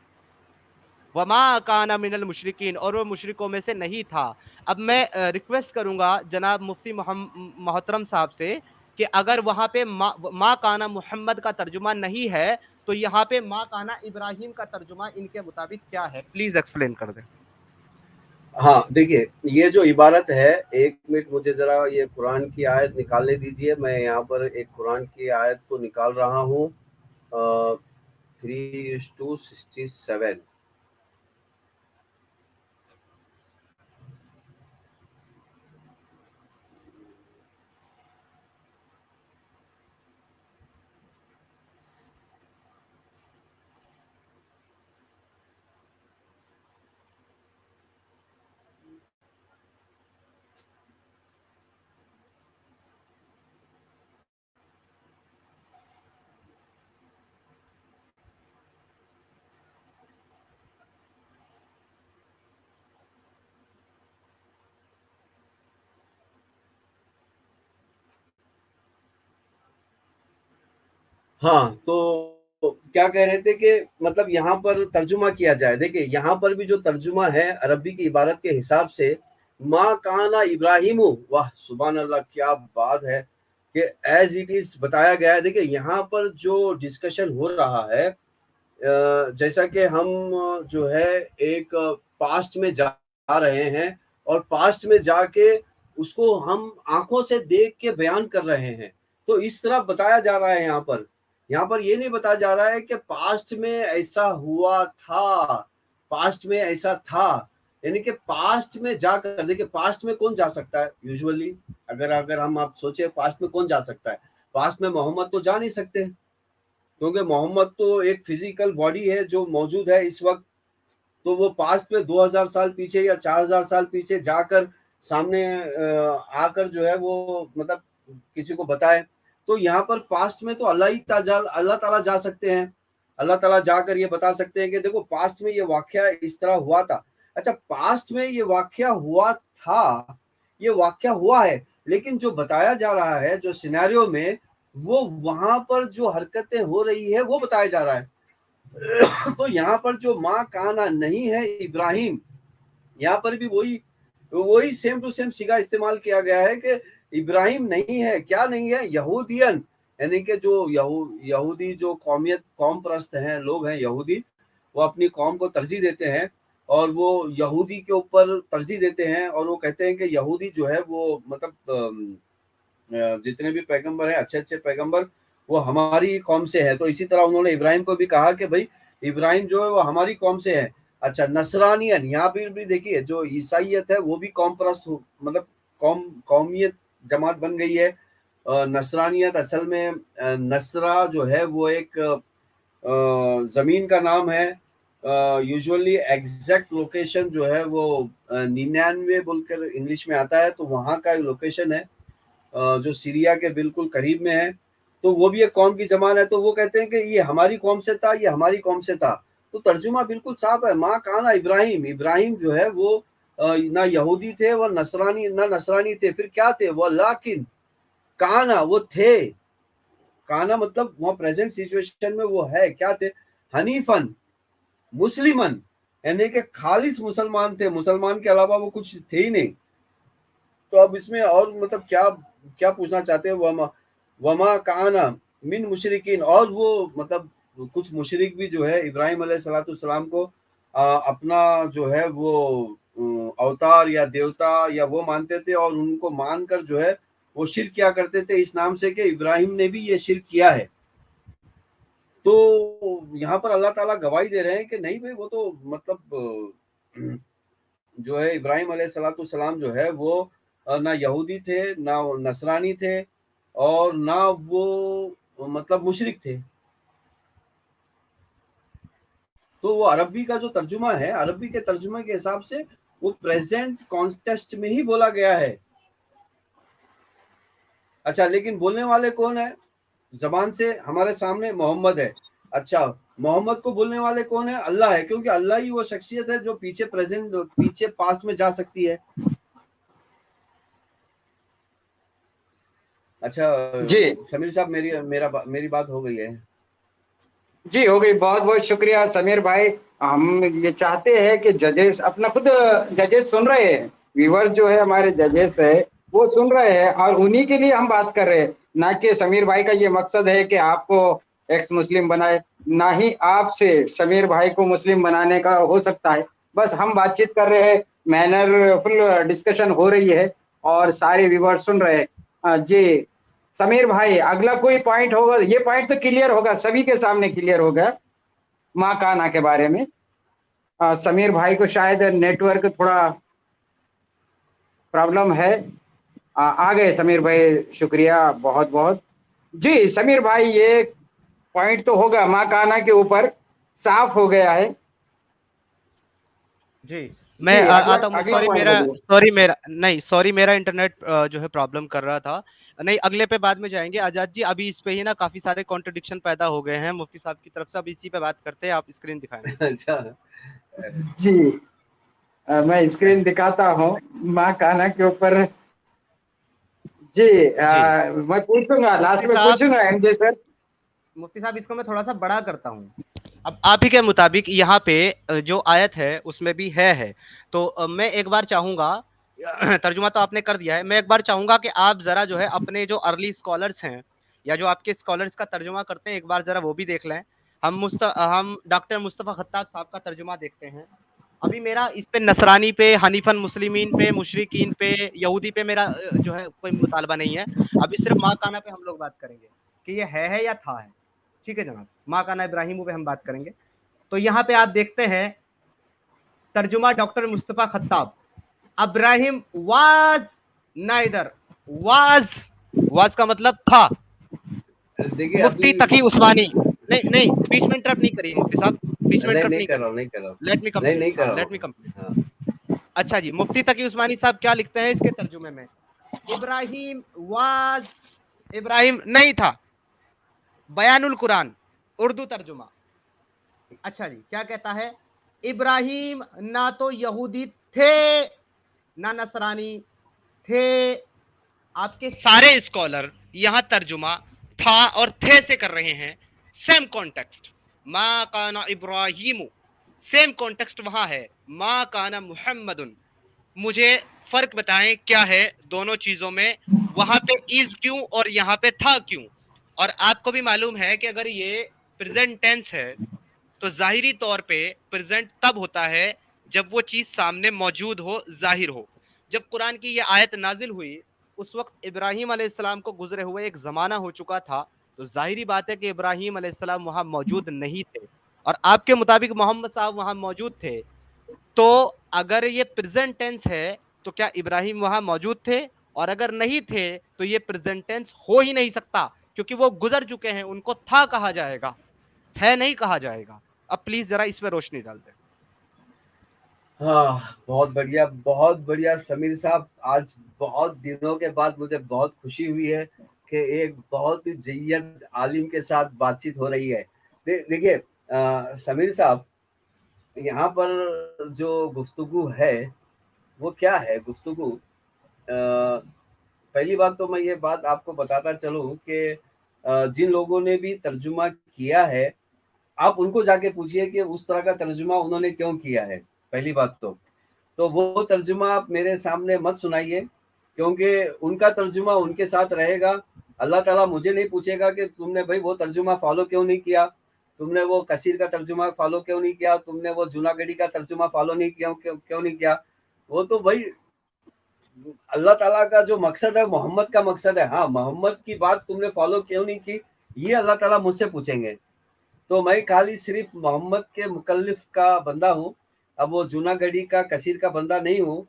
B: वमा काना मिनल मुशरिकीन और वो मुशरिकों में से नहीं था। अब मैं रिक्वेस्ट करूंगा जनाब मुफ्ती मोहतरम साहब से कि अगर वहां पे मा काना मुहम्मद का तर्जुमा नहीं है तो यहाँ पे मा काना इब्राहिम का तर्जुमा इनके मुताबिक क्या है, प्लीज एक्सप्लेन कर दें।
C: हाँ देखिए, ये जो इबारत है, एक मिनट मुझे जरा ये कुरान की आयत निकालने दीजिए। मैं यहाँ पर एक कुरान की आयत को निकाल रहा हूँ। 3:67। हाँ, तो क्या कह रहे थे कि मतलब यहाँ पर तर्जुमा किया जाए। देखिए, यहाँ पर भी जो तर्जुमा है अरबी की इबारत के हिसाब से, माँ काना इब्राहिम, वाह सुभान अल्लाह, क्या बात है कि एज इट इज बताया गया है। देखिए, यहाँ पर जो डिस्कशन हो रहा है, जैसा कि हम जो है एक पास्ट में जा रहे हैं और पास्ट में जाके उसको हम आंखों से देख के बयान कर रहे हैं। तो इस तरह बताया जा रहा है यहाँ पर ये नहीं बताया जा रहा है कि पास्ट में ऐसा हुआ था, पास्ट में ऐसा था। यानी कि पास्ट में जाकर, देखिए पास्ट में कौन जा सकता है यूजुअली, अगर अगर हम आप सोचे पास्ट में कौन जा सकता है। पास्ट में मोहम्मद तो जा नहीं सकते, क्योंकि मोहम्मद तो एक फिजिकल बॉडी है जो मौजूद है इस वक्त। तो वो पास्ट में 2000 साल पीछे या 4000 साल पीछे जाकर सामने आकर जो है वो मतलब किसी को बताए। तो यहाँ पर पास्ट में तो अल्लाह ताला जा सकते हैं। अल्लाह ताला जाकर ये बता सकते हैं कि देखो पास्ट में ये वाकया इस तरह हुआ था। अच्छा, पास्ट में ये वाकया हुआ था, ये वाकया हुआ है, लेकिन जो बताया जा रहा है जो सिनेरियो में, वो वहां पर जो हरकतें हो रही है वो बताया जा रहा है। तो यहाँ पर जो माँ काना नहीं है इब्राहिम, यहाँ पर भी वही वही सेम टू सेम सिगा इस्तेमाल किया गया है कि इब्राहिम नहीं है। क्या नहीं है? यहूदियन, यानी कि जो यहूदी जो कौम परस्त हैं, लोग हैं यहूदी, वो अपनी कौम को तरजीह देते हैं اور وہ یہودی کے اوپر ترجیح دیتے ہیں اور وہ کہتے ہیں کہ یہودی جو ہے وہ مطلب جتنے بھی پیغمبر ہیں اچھے اچھے پیغمبر وہ ہماری قوم سے ہے. تو اسی طرح انہوں نے ابراہیم کو بھی کہا کہ بھائی ابراہیم جو ہے وہ ہماری قوم سے ہے. اچھا نصرانیت یہاں پہ بھی دیکھیے جو عیسائیت ہے وہ بھی قوم پرست مطلب قومیت جماعت بن گئی ہے. نصرانیت اصل میں نصرہ جو ہے وہ ایک زمین کا نام ہے. یوزولی ایگزیکٹ لوکیشن جو ہے وہ 99 بول کر انگلش میں آتا ہے, تو وہاں کا لوکیشن ہے جو سیریا کے بالکل قریب میں ہے. تو وہ بھی ایک قوم کی جماعت ہے. تو وہ کہتے ہیں کہ یہ ہماری قوم سے تھا, یہ ہماری قوم سے تھا. تو ترجمہ بالکل صاف ہے, ماں کانا ابراہیم. ابراہیم جو ہے وہ نہ یہودی تھے وہ نصرانی تھے. پھر کیا تھے وہ؟ لیکن کانا وہ تھے. کانا مطلب وہ پریزنٹ سچویشن میں وہ ہے کیا تھے؟ حنیفن مسلمن, یعنی کہ خالص مسلمان تھے, مسلمان کے علاوہ وہ کچھ تھے ہی نہیں. تو اب اس میں اور مطلب کیا پوچھنا چاہتے ہیں؟ وما کانا من مشرکین, اور وہ مطلب کچھ مشرک بھی جو ہے ابراہیم علیہ السلام کو اپنا جو ہے وہ اوتار یا دیوتا یا وہ مانتے تھے, اور ان کو مان کر جو ہے وہ شرک کیا کرتے تھے اس نام سے کہ ابراہیم نے بھی یہ شرک کیا ہے. تو یہاں پر اللہ تعالیٰ گواہی دے رہے ہیں کہ نہیں بھائی وہ تو مطلب جو ہے ابراہیم علیہ السلام جو ہے وہ نہ یہودی تھے نہ نصرانی تھے اور نہ وہ مطلب مشرک تھے. تو وہ عربی کا جو ترجمہ ہے, عربی کے ترجمے کے حساب سے وہ پریزنٹ کانٹیکسٹ میں ہی بولا گیا ہے. اچھا لیکن بولنے والے کون ہیں؟ زبان سے ہمارے سامنے محمد ہے. اچھا محمد کو بولنے والے کون ہیں؟ اللہ ہے, کیونکہ اللہ ہی وہ شخصیت ہے جو پیچھے پاسٹ میں جا سکتی ہے. اچھا
A: جی
C: سمیر صاحب میری بات ہو گئی ہے.
A: جی ہو گئی. بہت بہت شکریہ سمیر بھائی. ہم یہ چاہتے ہیں کہ ججز اپنا خود ججز سن رہے ہیں, ویورز جو ہے ہمارے ججز ہے وہ سن رہے ہیں, اور انہی کے لیے ہم بات کر رہے ہیں. نہ کہ سمیر بھائی کا یہ مقصد ہے کہ آپ کو ایکس مسلم بنائے, نہ ہی آپ سے سمیر بھائی کو مسلم بنانے کا ہو سکتا ہے. بس ہم بات چیت کر رہے ہیں, مینر فل ڈسکشن ہو رہی ہے اور سارے ویورز سن رہے ہیں. جی سمیر بھائی اگلا کوئی پوائنٹ ہوگا؟ یہ پوائنٹ تو کلیئر ہوگا, سبھی کے سامنے کلیئر ہوگا ماں کانا کے بارے میں. سمیر بھائی کو شاید نیٹ ورک تھوڑا پرابلم ہے. آ گئے سمیر بھائی, شکریہ بہت بہت. جی سمیر بھائی یہ پوائنٹ تو ہوگا ماں کانا کے اوپر, صاف ہو گیا ہے.
B: جی میں آتا ہوں. سوری میرا انٹرنیٹ جو ہے پرابلم کر رہا تھا. نہیں اگلے پہ بعد میں جائیں گے. آزاد جی ابھی اس پہ ہی نا کافی سارے کانٹرڈکشن پیدا ہو گئے ہیں مفتی صاحب کی طرف سے, اب اسی پہ بات کرتے ہیں. آپ اسکرین دکھائیں.
C: اچھا
A: جی میں اسکرین دکھاتا ہوں ماں کانا کے اوپر. جی میں پوچھوں گا لاسٹ میں, پوچھوں گا ایم جے سر.
B: مفتی صاحب اس کو میں تھوڑا سا بڑا کرتا ہوں. اب آپ ہی کے مطابق یہاں پہ جو آیت ہے اس میں بھی ہے. تو میں ایک بار چاہوں گا, ترجمہ تو آپ نے کر دیا ہے, میں ایک بار چاہوں گا کہ آپ ذرا جو ہے اپنے جو ارلی اسکالرس ہیں یا جو آپ کے اسکالرس کا ترجمہ کرتے ہیں ایک بار ذرا وہ بھی دیکھ لیں. ہم ڈاکٹر مصطفیٰ خطاب صاحب کا ترجمہ دیکھتے ہیں. ابھی میرا اس پہ نصرانی پہ, حنیفن مسلمین پہ, مشرکین پہ, یہودی پہ میرا جو ہے کوئی مطالبہ نہیں ہے. ابھی صرف ماں کانا پہ ہم لوگ بات کریں گے کہ یہ ہے یا تھا ہے. ٹھیک ہے جناب, ماں کانا ابراہیم پہ ہم بات کریں گے. تو یہاں پہ آپ دیکھتے ہیں ترجمہ ڈاکٹر مصطفیٰ خطاب, ابراہیم واز نائدر. واز کا مطلب تھا.
C: دیکھیے
B: مفتی تقی عثمانی, نہیں بیچ میں انٹرپٹ نہیں کریے مفتی صاحب, بیچ میں انٹرپٹ نہیں کریے. Let me complete. اچھا جی, مفتی تقی عثمانی صاحب کیا لکھتے ہیں اس کے ترجمے میں؟ ابراہیم نہیں تھا. بیان القرآن اردو ترجمہ. اچھا جی کیا کہتا ہے؟ ابراہیم نہ تو یہودی تھے نہ نصرانی تھے. آپ کے سارے اسکالر یہاں ترجمہ تھا اور تھے سے کر رہے ہیں. سیم کانٹیکسٹ ما کان ابراہیم, سیم کانٹیکسٹ وہاں ہے ما کان محمد. مجھے فرق بتائیں کیا ہے دونوں چیزوں میں؟ وہاں پہ از کیوں اور یہاں پہ تھا کیوں؟ اور آپ کو بھی معلوم ہے کہ اگر یہ پریزنٹ ٹینس ہے تو ظاہری طور پہ پریزنٹ تب ہوتا ہے جب وہ چیز سامنے موجود ہو، ظاہر ہو. جب قرآن کی یہ آیت نازل ہوئی اس وقت ابراہیم علیہ السلام کو گزرے ہوئے ایک زمانہ ہو چکا تھا، تو ظاہری بات ہے کہ ابراہیم علیہ السلام وہاں موجود نہیں تھے، اور آپ کے مطابق محمد صاحب وہاں موجود تھے. تو اگر یہ پریزنٹ ٹینس ہے تو کیا ابراہیم وہاں موجود تھے؟ اور اگر نہیں تھے تو یہ پریزنٹ ٹینس ہو ہی نہیں سکتا، کیونکہ وہ گزر چکے ہیں، ان کو تھا کہا جائے گا، ہے نہیں کہا جائے گا. اب پلیز ذرا اس پہ روشنی ڈال دیں.
C: ہاں، بہت بڑھیا سمیر صاحب. آج بہت دنوں کے بعد مجھے بہت خوشی ہوئی ہے کہ ایک بہت ہی جید عالم کے ساتھ بات چیت ہو رہی ہے. دیکھیے سمیر صاحب، یہاں پر جو گفتگو ہے وہ کیا ہے گفتگو. پہلی بات تو میں یہ بات آپ کو بتاتا چلوں کہ جن لوگوں نے بھی ترجمہ کیا ہے آپ ان کو جا کے پوچھئے کہ اس طرح کا ترجمہ انہوں نے کیوں کیا ہے. پہلی بات تو وہ ترجمہ آپ میرے سامنے مت سنائیے، کیونکہ ان کا ترجمہ ان کے ساتھ رہے گا. اللہ تعالیٰ مجھے نہیں پوچھے گا کہ تم نے بھائی وہ ترجمہ فالو کیوں نہیں کیا، تم نے وہ کثیر کا ترجمہ فالو کیوں نہیں کیا، تم نے وہ جوناگڑھی کا ترجمہ فالو نہیں کیا کیوں نہیں کیا. وہ تو بھائی اللہ تعالیٰ کا جو مقصد ہے محمد کا مقصد ہے. ہاں، محمد کی بات تم نے فالو کیوں نہیں کی یہ اللہ تعالیٰ مجھ سے پوچھیں گے. تو میں خالی صرف محمد کے مکلف کا بندہ ہوں. اب وہ جوناگڑھی کا کثیر کا بندہ نہیں ہوں،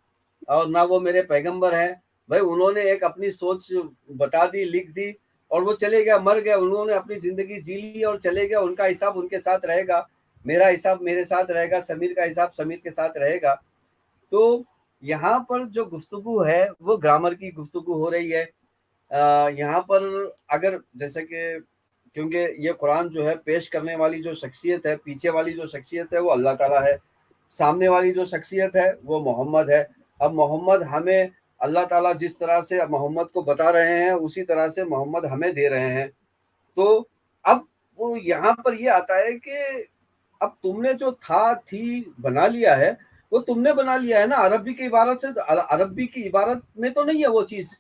C: اور نہ وہ میرے پیغمبر ہیں. بھائی انہوں نے ایک اپنی سوچ بتا دی، لکھ دی، اور وہ چلے گیا، مر گیا. انہوں نے اپنی زندگی جی لی اور چلے گیا. ان کا حساب ان کے ساتھ رہے گا، میرا حساب میرے ساتھ رہے گا، سمیر کا حساب سمیر کے ساتھ رہے گا. تو یہاں پر جو گفتگو ہے وہ گرامر کی گفتگو ہو رہی ہے. یہاں پر اگر جیسے کہ کیونکہ یہ قرآن جو ہے پیش کرنے والی جو شخصیت ہے، پیچھے والی جو شخصیت ہے وہ اللہ تعالیٰ ہے، سامنے والی جو شخصیت ہے وہ محمد ہے. اب محمد ہمیں اللہ تعالیٰ جس طرح سے محمد کو بتا رہے ہیں اسی طرح سے محمد ہمیں دے رہے ہیں. تو اب وہ یہاں پر یہ آتا ہے کہ اب تم نے جو تھی بنا لیا ہے، وہ تم نے بنا لیا ہے نا. عربی کی عبارت سے، عربی کی عبارت میں تو نہیں ہے وہ چیز.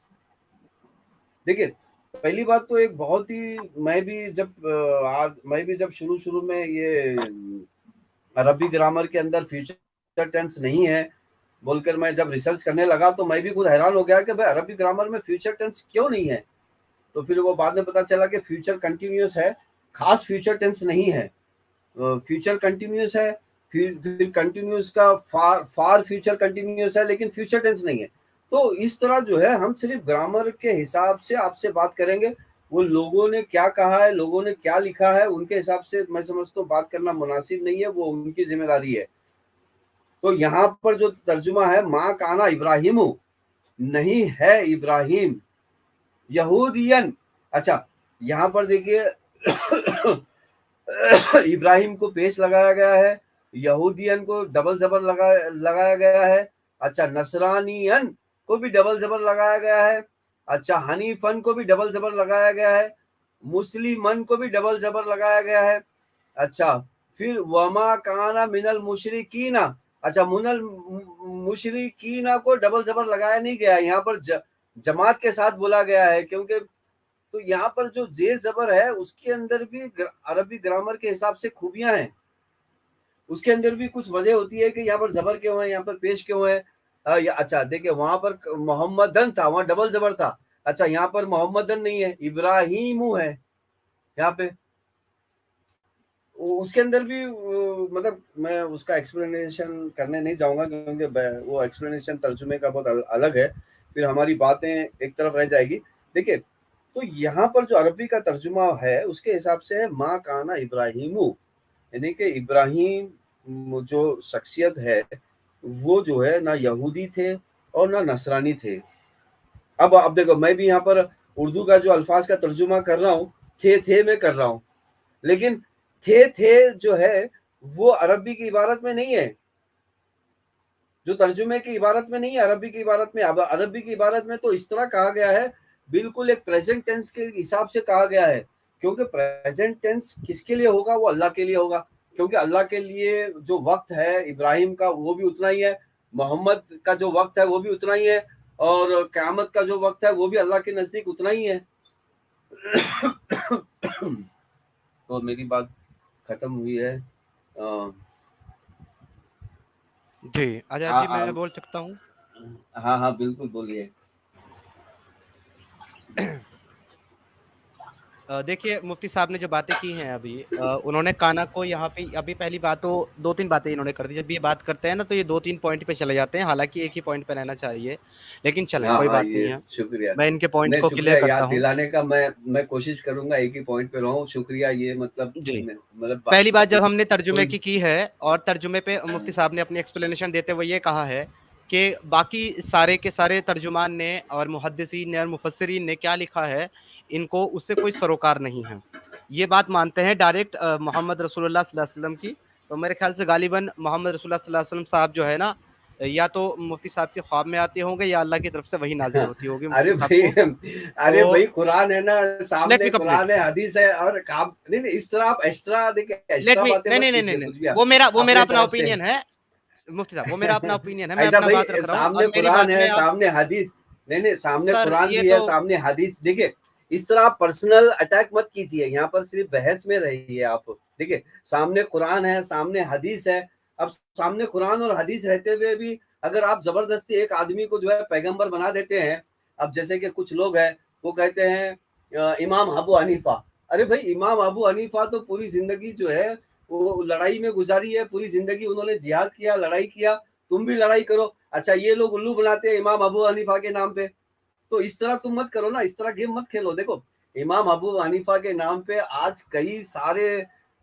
C: دیکھیے پہلی بات تو ایک بہت ہی میں بھی جب شروع میں یہ عربی گرامر کے اندر فیوچر ٹینس نہیں ہے بول کر میں جب ریسرچ کرنے لگا تو میں بھی خود حیران ہو گیا کہ بھائی عربی گرامر میں فیوچر ٹینس کیوں نہیں ہے. تو پھر وہ بعد میں پتا چلا کہ فیوچر کنٹینیوس ہے، خاص فیوچر ٹینس نہیں ہے. فیوچر کنٹینیوس ہے، پھر کنٹینیوس کا فار فیوچر کنٹینیوس ہے، لیکن فیوچر ٹینس نہیں ہے. تو اس طرح جو ہے ہم صرف گرامر کے حساب سے آپ سے بات کریں گے. وہ لوگوں نے کیا کہا ہے، لوگوں نے کیا لکھا ہے، ان کے حساب سے میں سمجھتا ہوں بات کرنا مناسب نہیں ہے، وہ ان کی ذمہ داری ہے. تو یہاں پر جو ترجمہ ہے ماں کانا ابراہیم نہیں ہے ابراہیم یہودین. اچھا یہاں پر دیکھیے ابراہیم کو پیش لگایا گیا ہے، یہودین کو ڈبل زبر لگایا گیا ہے. اچھا نصرانین کو بھی ڈبل زبر لگایا گیا ہے. اچھا حنیفن کو بھی ڈبل زبر لگایا گیا ہے. مسلمن کو بھی ڈبل زبر لگایا گیا ہے. اچھا پھر وما کانا من المشرکین. اچھا من المشرکین کو ڈبل زبر لگایا نہیں گیا، یہاں پر جماعت کے ساتھ بولا گیا ہے. کیونکہ تو یہاں پر جو زیر زبر ہے اس کے اندر بھی عربی گرامر کے حساب سے خوبیاں ہیں، اس کے اندر بھی کچھ وجہ ہوتی ہے کہ یہاں پر زبر کیوں ہے، یہاں پر پیش کیوں ہے. اچھا دیکھیں وہاں پر محمدن تھا، وہاں ڈبل زبر تھا. اچھا یہاں پر محمدن نہیں ہے، ابراہیم ہے یہاں پہ. اس کے اندر بھی مطلب میں اس کا ایکسپلینیشن کرنے نہیں جاؤں گا کیونکہ وہ ایکسپلینیشن ترجمے کا بہت الگ ہے، پھر ہماری باتیں ایک طرف رہ جائے گی. دیکھیں تو یہاں پر جو عربی کا ترجمہ ہے اس کے حساب سے ہے ماں کانا ابراہیم، یعنی کہ ابراہیم جو شخصیت ہے وہ جو ہے نہ یہودی تھے اور نہ نصرانی تھے. اب دیکھو میں بھی یہاں پر اردو کا جو الفاظ کا ترجمہ کر رہا ہوں تھے میں کر رہا ہوں، لیکن تھے جو ہے وہ عربی کی عبارت میں نہیں ہے، جو ترجمے کی عبارت میں نہیں ہے، عربی کی عبارت میں. اب عربی کی عبارت میں تو اس طرح کہا گیا ہے، بالکل ایک پریزنٹ ٹینس کے حساب سے کہا گیا ہے. کیونکہ پریزنٹ ٹینس کس کے لیے ہوگا؟ وہ اللہ کے لیے ہوگا. کیونکہ اللہ کے لیے جو وقت ہے ابراہیم کا وہ بھی اتنا ہی ہے، محمد کا جو وقت ہے وہ بھی اتنا ہی ہے، اور قیامت کا جو وقت ہے وہ بھی اللہ کے نزدیک اتنا ہی ہے. تو میری بات ختم ہوئی ہے.
B: जी आजाद
C: हाँ
B: जी, मैं बोल सकता हूँ?
C: हाँ हाँ बिल्कुल बोलिए।
B: देखिए, मुफ्ती साहब ने जो बातें की हैं अभी, उन्होंने काना को यहाँ पे अभी पहली बात तो 2-3 बातें इन्होंने कर दी। जब ये बात करते हैं ना तो ये 2-3 पॉइंट पे चले जाते हैं, हालाँकि एक ही पॉइंट पे रहना चाहिए। लेकिन चलें,
C: हाँ
B: कोई
C: हाँ
B: बात नहीं
C: ये
B: है।
C: शुक्रिया।
B: मैं इनके पॉइंट
C: नहीं
B: को क्लियर
C: शुक्रिया
B: करता
C: याद
B: हूँ।
C: दिलाने का। मैं कोशिश करूंगा एक ही पॉइंट पे रहूं। शुक्रिया। ये
B: जी।
C: मतलब
B: पहली बात जब हमने तर्जुमे
C: कोई
B: की है और तर्जुमे पे मुफ्ती साहब ने अपनी एक्सप्लेनेशन देते हुए ये कहा है कि बाकी सारे के सारे तर्जुमान ने और मुहद्दिसीन ने और मुफस्सिरीन ने क्या लिखा है, इनको उससे कोई सरोकार नहीं है। ये बात मानते हैं डायरेक्ट मोहम्मद रसूलुल्लाह सल्लल्लाहु अलैहि वसल्लम की। तो मेरे ख्याल से गालिबन मोहम्मद रसूलुल्लाह सल्लल्लाहु अलैहि वसल्लम साहब जो है ना, या तो मुफ्ती साहब के ख्वाब में आते होंगे या अल्लाह की तरफ से वही नाजिल होती होगी मुफ्ती
C: अरे
B: साहब
C: भाई,
B: को।
C: अरे
B: तो
C: भाई कुरान है ना,
B: लेट
C: सामने
B: मी कंप्लीट।
C: कुरान है, हदीस है, और काम नहीं नहीं इस तरह आप एक्स्ट्रा देखिए,
B: लेट
C: एक्स्ट्रा
B: मी
C: बातें
B: नहीं
C: मत
B: नहीं नहीं नहीं
C: कीजिए
B: नहीं,
C: कुछ भी आप
B: वो मेरा
C: अपने
B: अपना
C: तरफ से।
B: ओपिनियन है मुफ्ती साहब, वो मेरा अपना ओपिनियन है, मैं
C: ऐसा
B: अपना
C: भाई
B: बात रख रहा हूँ
C: सामने
B: और मेरी
C: कुरान
B: बात
C: है,
B: में आप।
C: सामने हदीस, नहीं नहीं सामने
B: सर
C: कुरान
B: ये
C: भी है,
B: तो
C: सामने हदीस। देखिए इस तरह आप पर्सनल अटैक मत कीजिए, यहाँ पर सिर्फ बहस में रहिए आप। देखिए सामने कुरान है, सामने हदीस है। अब सामने कुरान और हदीस रहते हुए भी अगर आप जबरदस्ती एक आदमी को जो है पैगंबर बना देते हैं, अब जैसे कि कुछ लोग हैं वो कहते हैं इमाम अबू हनीफा। अरे भाई इमाम अबू हनीफा तो पूरी जिंदगी जो है वो लड़ाई में गुजारी है, पूरी जिंदगी उन्होंने जिहाद किया, लड़ाई किया। तुम भी लड़ाई करो। अच्छा ये लोग उल्लू बनाते हैं इमाम अबू हनीफा के नाम पे। तो इस तरह तुम मत करो ना, इस तरह गेम मत खेलो। देखो इमाम अबू हनीफा के नाम पे आज कई सारे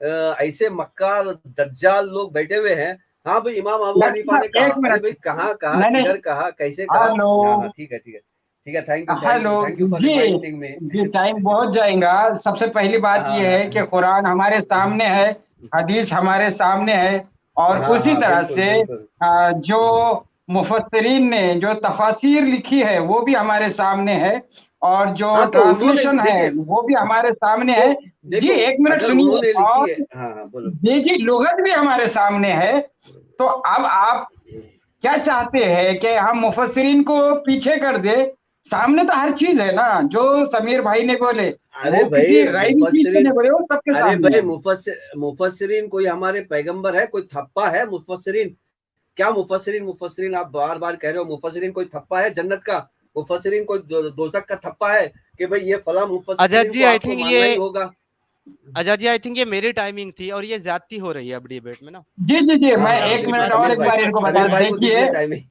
C: ऐसे मक्कार दज्जाल लोग बैठे हुए हैं। हाँ भाई इमाम अबू
A: डॉक्टर
C: हनीफा ने
A: साहब
C: कहा।
A: एक
C: अरे
A: मिनट।
C: भाई कहाँ कहा,
A: नहीं नहीं।
C: किधर कहा, कैसे कहा?
A: हेलो।
C: हाँ हाँ ठीक है ठीक है ठीक है। Thank you thank
A: hello.
C: You thank you for
A: जी।
C: रिमाइंडिंग में।
A: जी टाइम बहुत जाएगा। सबसे पहली बात
C: हाँ
A: यह है कि
C: हाँ
A: कुरान हमारे सामने है, हदीस हमारे सामने है, और
C: हाँ
A: उसी
C: हाँ
A: तरह
C: बिल्कुल
A: से
C: बिल्कुल।
A: जो मुफस्सिरीन ने जो तफासिर लिखी है वो भी हमारे सामने है, और जो
C: हाँ तो उन्होंने
A: ट्रांसलेशन है
C: देखिए,
A: वो भी हमारे सामने
C: तो
A: है। जी
C: देखो
A: एक मिनट
C: अगर
A: सुनिए।
C: उन्होंने लिखी
A: और
C: है, हाँ हाँ बोलो।
A: जी जी लुगत भी हमारे सामने है। तो अब आप क्या चाहते हैं कि हम मुफस्सिरीन को पीछे कर दे? सामने तो हर चीज है ना, जो समीर भाई ने बोले
C: अरे
A: वो किसी
C: भाई
A: गैरी चीज के
C: मुफस्सिरीन,
A: नहीं बोले, वो सबके
C: अरे
A: सामने
C: भाई
A: है।
C: मुफस्सिरीन कोई हमारे पैगंबर है, कोई थप्पा है मुफस्सिरीन? क्या मुफस्सिरीन मुफस्सिरीन आप बार बार कह रहे हो? मुफस्सिरीन कोई थप्पा है जन्नत का? मुफस्सिरीन कोई दोजख का थप्पा है कि भाई ये फला
B: आजाद
C: मुफस्सिरीन
B: जी
C: को
B: आई
C: आपको
B: थिंक ये
C: मानना ही होगा?
B: आजाद जी आई थिंक ये मेरी टाइमिंग थी और ये ज्यादती हो रही है अब डिबेट में ना।
A: जी जी जी
C: हाँ
A: मैं
C: हाँ
A: एक
C: बिल्कुल।
A: मिनट और एक बार इनको बता
C: समीर भाई को
A: देखिए।
C: दीजिए timing.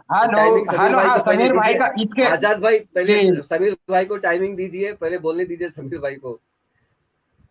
A: Hello.
C: Timing Sameer
A: hello
C: भाई
A: हाँ
C: को पहले
A: समीर भाई
C: दीजिए।
A: का इसके।
C: आजाद भाई पहले
A: जी
C: समीर भाई को टाइमिंग दीजिए, पहले बोलने दीजिए समीर भाई को।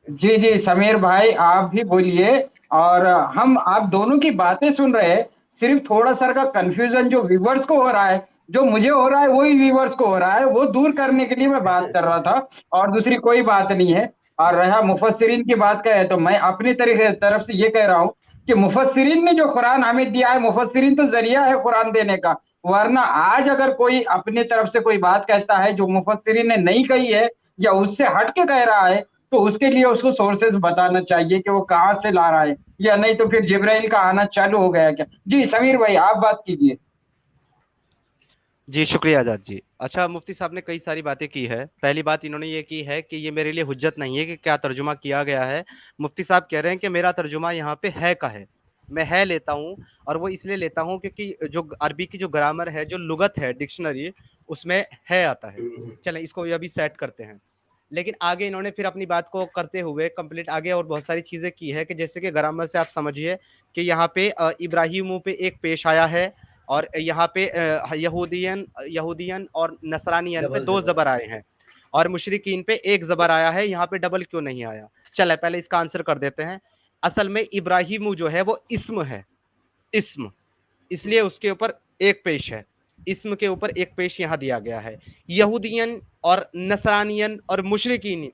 A: जी जी समीर भाई आप भी बोलिए। और हम आप दोनों की बातें सुन रहे हैं। सिर्फ थोड़ा सा का कंफ्यूजन जो व्यूवर्स को हो रहा है, जो मुझे हो रहा है वही व्यूवर्स को हो रहा है, वो दूर करने के लिए मैं बात कर रहा था, और दूसरी कोई बात नहीं है। और रहा मुफस्सिरीन की बात का है तो मैं अपनी तरफ से ये कह रहा हूँ कि मुफस्सिरीन ने जो कुरान हमें दिया है, मुफस्सिरीन तो जरिया है कुरान देने का। वरना आज अगर कोई अपनी तरफ से कोई बात कहता है जो मुफस्सिरीन ने नहीं कही है या उससे हट के कह रहा है, तो उसके लिए उसको सोर्सेज बताना चाहिए कि वो कहाँ से ला रहा है, या नहीं तो फिर जिब्राइल का आना चालू हो गया क्या। जी समीर भाई आप बात कीजिए।
B: जी शुक्रिया आजाद जी। अच्छा, मुफ्ती साहब ने कई सारी बातें की है। पहली बात इन्होंने ये की है कि ये मेरे लिए हुज्जत नहीं है कि क्या तर्जुमा किया गया है। मुफ्ती साहब कह रहे हैं कि मेरा तर्जुमा यहाँ पे है का है। मैं है लेता हूँ, और वो इसलिए लेता हूँ क्योंकि जो अरबी की जो ग्रामर है, जो लुगत है, डिक्शनरी, उसमें है आता है। चलें इसको ये अभी सेट करते हैं। लेकिन आगे इन्होंने फिर अपनी बात को करते हुए कंप्लीट आगे और बहुत सारी चीज़ें की है कि जैसे कि ग्रामर से आप समझिए कि यहाँ पे इब्राहिमों पे एक पेश आया है, और यहाँ पे यहूदियन यहूदियन और नसरानियन पे
C: डबल
B: 2
C: जबर।
B: ज़बर आए हैं, और मुशरिकीन पे 1 ज़बर आया है। यहाँ पे डबल क्यों नहीं आया? चले पहले इसका आंसर कर देते हैं। असल में इब्राहिमु जो है वो इस्म है, इस्म, इसलिए उसके ऊपर एक पेश है। इस्म के ऊपर एक पेश यहाँ दिया गया है। यहूदियन और नसरानियन और मुशरिकीन,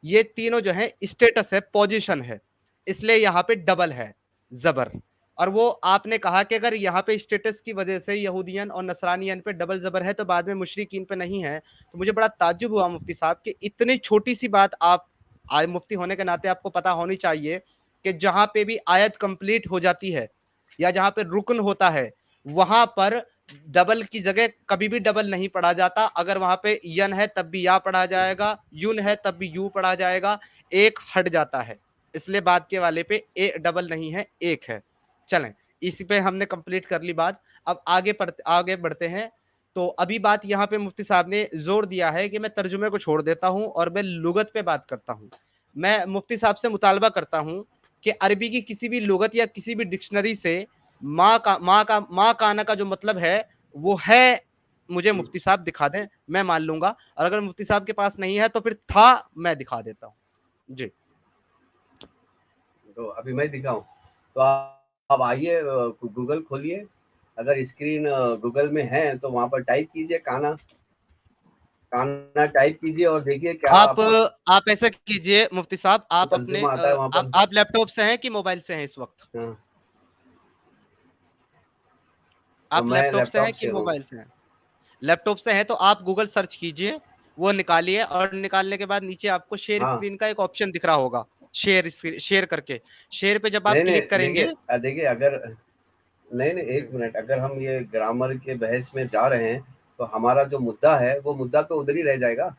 B: ये तीनों जो है स्टेटस है, पोजीशन है, इसलिए यहाँ पे डबल है जबर। और वो आपने कहा कि अगर यहाँ पे स्टेटस की वजह से यहूदियन और नसरानियन पे डबल जबर है तो बाद में मुशरिकीन पे नहीं है। तो मुझे बड़ा ताज्जुब हुआ मुफ्ती साहब कि इतनी छोटी सी बात आप आज मुफ्ती होने के नाते आपको पता होनी चाहिए कि जहाँ पे भी आयत कंप्लीट हो जाती है या जहाँ पे रुकन होता है, वहां पर डबल की जगह कभी भी डबल नहीं पढ़ा जाता। अगर वहां पे यन है तब भी या पढ़ा जाएगा, युन है तब भी यू पढ़ा जाएगा, एक हट जाता है, इसलिए बात के वाले पे ए डबल नहीं है, एक है। चलें इसी पे हमने कंप्लीट कर ली बात। अब आगे बढ़ते हैं। तो अभी बात यहाँ पे मुफ्ती साहब ने जोर दिया है कि मैं तर्जुमे को छोड़ देता हूँ और मैं लुगत पे बात करता हूँ। मैं मुफ्ती साहब से मुतालबा करता हूँ कि अरबी की किसी भी लुगत या किसी भी डिक्शनरी से माँ काना का जो मतलब है वो है, मुझे मुफ्ती साहब दिखा दें, मैं मान लूंगा। और अगर मुफ्ती साहब के पास नहीं है तो फिर था मैं दिखा देता हूँ जी।
C: तो अभी मैं दिखाऊं? तो आप आइए, गूगल खोलिए, अगर स्क्रीन गूगल में है तो वहां पर टाइप कीजिए काना, काना टाइप कीजिए और देखिए क्या
B: आप ऐसा कीजिए मुफ्ती साहब, आप अपने
C: तर्जुमा आता है वहां पर।
B: आप लैपटॉप से हैं कि मोबाइल से हैं इस वक्त?
C: हाँ, तो
B: आप
C: मैं
B: लैपटॉप से हैं
C: लैपटॉप
B: कि
C: से हूँ।
B: मोबाइल से हैं? लैपटॉप से हैं तो आप गूगल सर्च कीजिए, वो निकालिए, और निकालने के बाद नीचे आपको शेयर
C: हाँ,
B: स्क्रीन का एक ऑप्शन दिख रहा होगा, शेयर करके। शेयर पे जब आप
C: नहीं नहीं,
B: क्लिक करेंगे,
C: देखिए अगर नहीं नहीं, एक मिनट, अगर हम ये ग्रामर के बहस में जा रहे हैं तो हमारा जो मुद्दा है वो मुद्दा तो उधर ही रह जाएगा।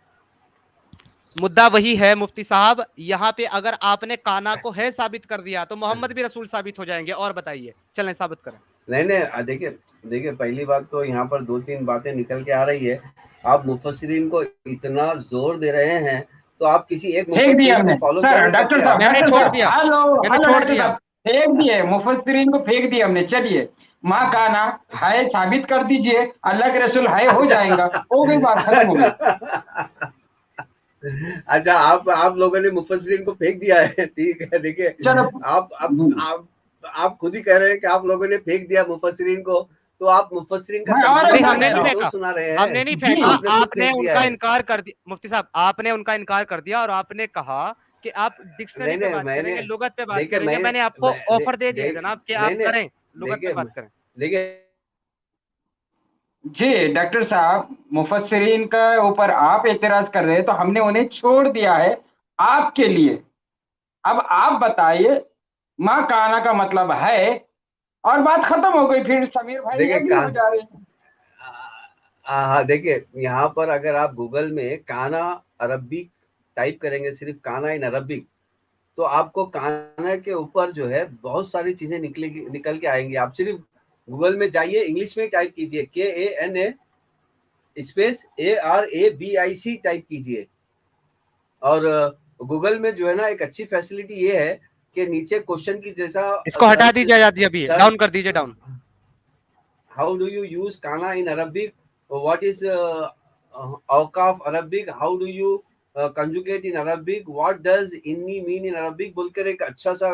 B: मुद्दा वही है मुफ्ती साहब। यहाँ पे अगर आपने काना को है साबित कर दिया तो मोहम्मद भी रसूल साबित हो जाएंगे। और बताइए, चलें साबित करें।
C: नहीं नहीं, देखिए देखिए, पहली बात तो यहाँ पर 2-3 बातें निकल के आ रही है। आप मुफस्सिरीन को इतना जोर दे रहे हैं तो आप किसी एक
A: फेंक दिया
C: मुफस्सिर को
A: हमने
C: फॉलो क्यों
A: सर,
C: नहीं
A: डॉक्टर
C: करते
A: साहब,
C: आप?
B: मैंने
A: डॉक्टर
B: छोड़
A: साहब,
B: दिया,
A: हेलो
B: मैंने
A: हेलो
B: छोड़
A: डॉक्टर
B: दिया।
A: साहब, फेंक दिए मुफस्सिरीन को, फेंक दिए हमने। चलिए, माँ का ना है साबित कर दीजिए, अल्लाह के रसूल है हो जाएगा, हो गई बात, खत्म हो गई।
C: अच्छा, आप लोगों ने मुफस्सिरीन को फेंक दिया है, ठीक है। देखिए,
A: चलो,
C: आप खुद ही कह रहे हैं कि आप लोगों ने फेंक दिया मुफस्सिरीन को, तो आप मुफस्सिरीन का
A: मैं और
C: तर्जुमा
B: नहीं,
A: एक बार
B: हमने
A: कह
B: नहीं
A: रहा
C: हमें
A: हूँ
C: क्यों
B: फेंका,
C: सुना रहे
B: हमने
C: हैं?
B: नहीं
A: जी,
B: फेंका।
C: आपने खुद
B: आपने
C: फेंक दिया
B: उनका
C: है।
B: इनकार कर दिया मुफ्ती साहब, आपने उनका इनकार कर दिया और आपने कहा कि आप डिक्शनरी
C: नहीं
B: पे
C: नहीं,
B: बात
C: मैंने
B: करेंगे, लुगत पे बात
C: देखिए
B: करेंगे। मैंने आपको ऑफर दे दिया जनाब कि
C: नहीं
B: आप
C: नहीं,
B: करें, लुगत पे
C: देखिए
B: बात करें।
C: देखिए,
A: जी डॉक्टर साहब, मुफस्सिरीन का ऊपर आप एतराज कर रहे हैं तो हमने उन्हें छोड़ दिया है आपके लिए। अब आप बताइए, माँ काना का मतलब है, और बात खत्म हो गई। फिर समीर भाई
C: देखिए
A: हैप्पी हो
C: कान
A: जा रहे हैं।
C: हाँ, देखिए यहाँ पर अगर आप गूगल में काना अरबिक टाइप करेंगे, सिर्फ काना इन अरबिक, तो आपको काना के ऊपर जो है बहुत सारी चीजें निकल के आएंगी। आप सिर्फ गूगल में जाइए, इंग्लिश में टाइप कीजिए KANA स्पेस ARABIC टाइप कीजिए। और गूगल में जो है ना, एक अच्छी फैसिलिटी ये है कि नीचे क्वेश्चन की जैसा
B: इसको हटा दीजिए आजादी, अभी
C: सर्च,
B: डाउन कर दीजिए, down.
C: how do you use kana in Arabic, what is awqaf Arabic, how do you conjugate in Arabic, what does inni mean in Arabic, बोलकर एक अच्छा सा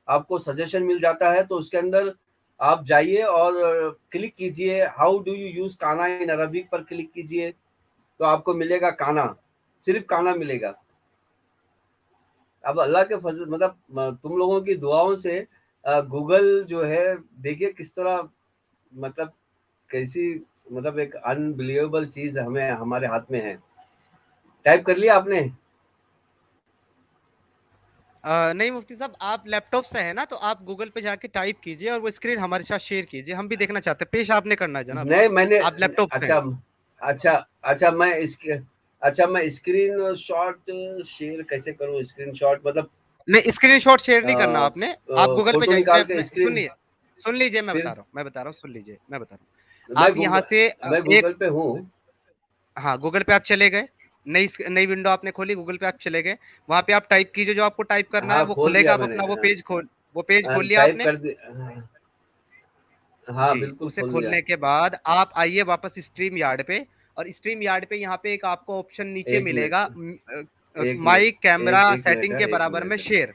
C: आपको सजेशन मिल जाता है। तो उसके अंदर आप जाइए और क्लिक कीजिए, हाउ डू यू यूज काना इन अरबिक पर क्लिक कीजिए, तो आपको मिलेगा काना, सिर्फ काना मिलेगा। अब अल्लाह के फजल, मतलब तुम लोगों की दुआओं से गूगल जो है, देखिए किस तरह, मतलब कैसी, मतलब एक अनबिलीवेबल चीज हमें हमारे हाथ में है। टाइप कर लिया आपने?
B: नहीं मुफ्ती साहब, आप लैपटॉप से है ना, तो आप गूगल पे जाके टाइप कीजिए और वो स्क्रीन हमारे साथ शेयर कीजिए, हम भी देखना चाहते हैं। पेश आपने करना है जनाब,
C: नहीं, मैंने,
B: आप लैपटॉप पे
C: अच्छा
B: हैं।
C: अच्छा अच्छा, अच्छा मैं स्क्रीन शॉट शेयर कैसे करूं? स्क्रीन शॉट मतलब
B: नहीं, स्क्रीनशॉट शेयर नहीं करना आपने, आप गूगल पे
C: फोटो
B: जाइए।
C: निकाल के स्क्रीन,
B: सुनिए, सुन लीजिए,
C: फिर
B: मैं बता रहा हूँ, सुन लीजिए, मैं बता रहा हूँ।
C: मैं
B: आप यहाँ से
C: मैं
B: एक,
C: गूगल पे हूँ।
B: हाँ, गूगल पे आप चले गए, नई नई विंडो आपने खोली, गूगल पे आप चले गए, वहां पे आप टाइप कीजिए जो आपको टाइप करना है,
C: हाँ,
B: वो
C: खोल
B: खुलेगा।
C: दिया
B: आप
C: मैंने,
B: अपना वो पेज खोल लिया
C: टाइप
B: आपने
C: कर दिया, हाँ
B: जी।
C: बिल्कुल
B: उसे
C: खोल लिया।
B: खोलने के बाद आप आइए वापस स्ट्रीम यार्ड पे, और स्ट्रीम यार्ड पे यहाँ पे एक आपको ऑप्शन नीचे
C: एक
B: मिलेगा,
C: मिनट, एक
B: माइक
C: मिनट,
B: कैमरा
C: एक मिनट
B: सेटिंग
C: है,
B: के
C: एक
B: बराबर में
C: मिनट,
B: शेयर।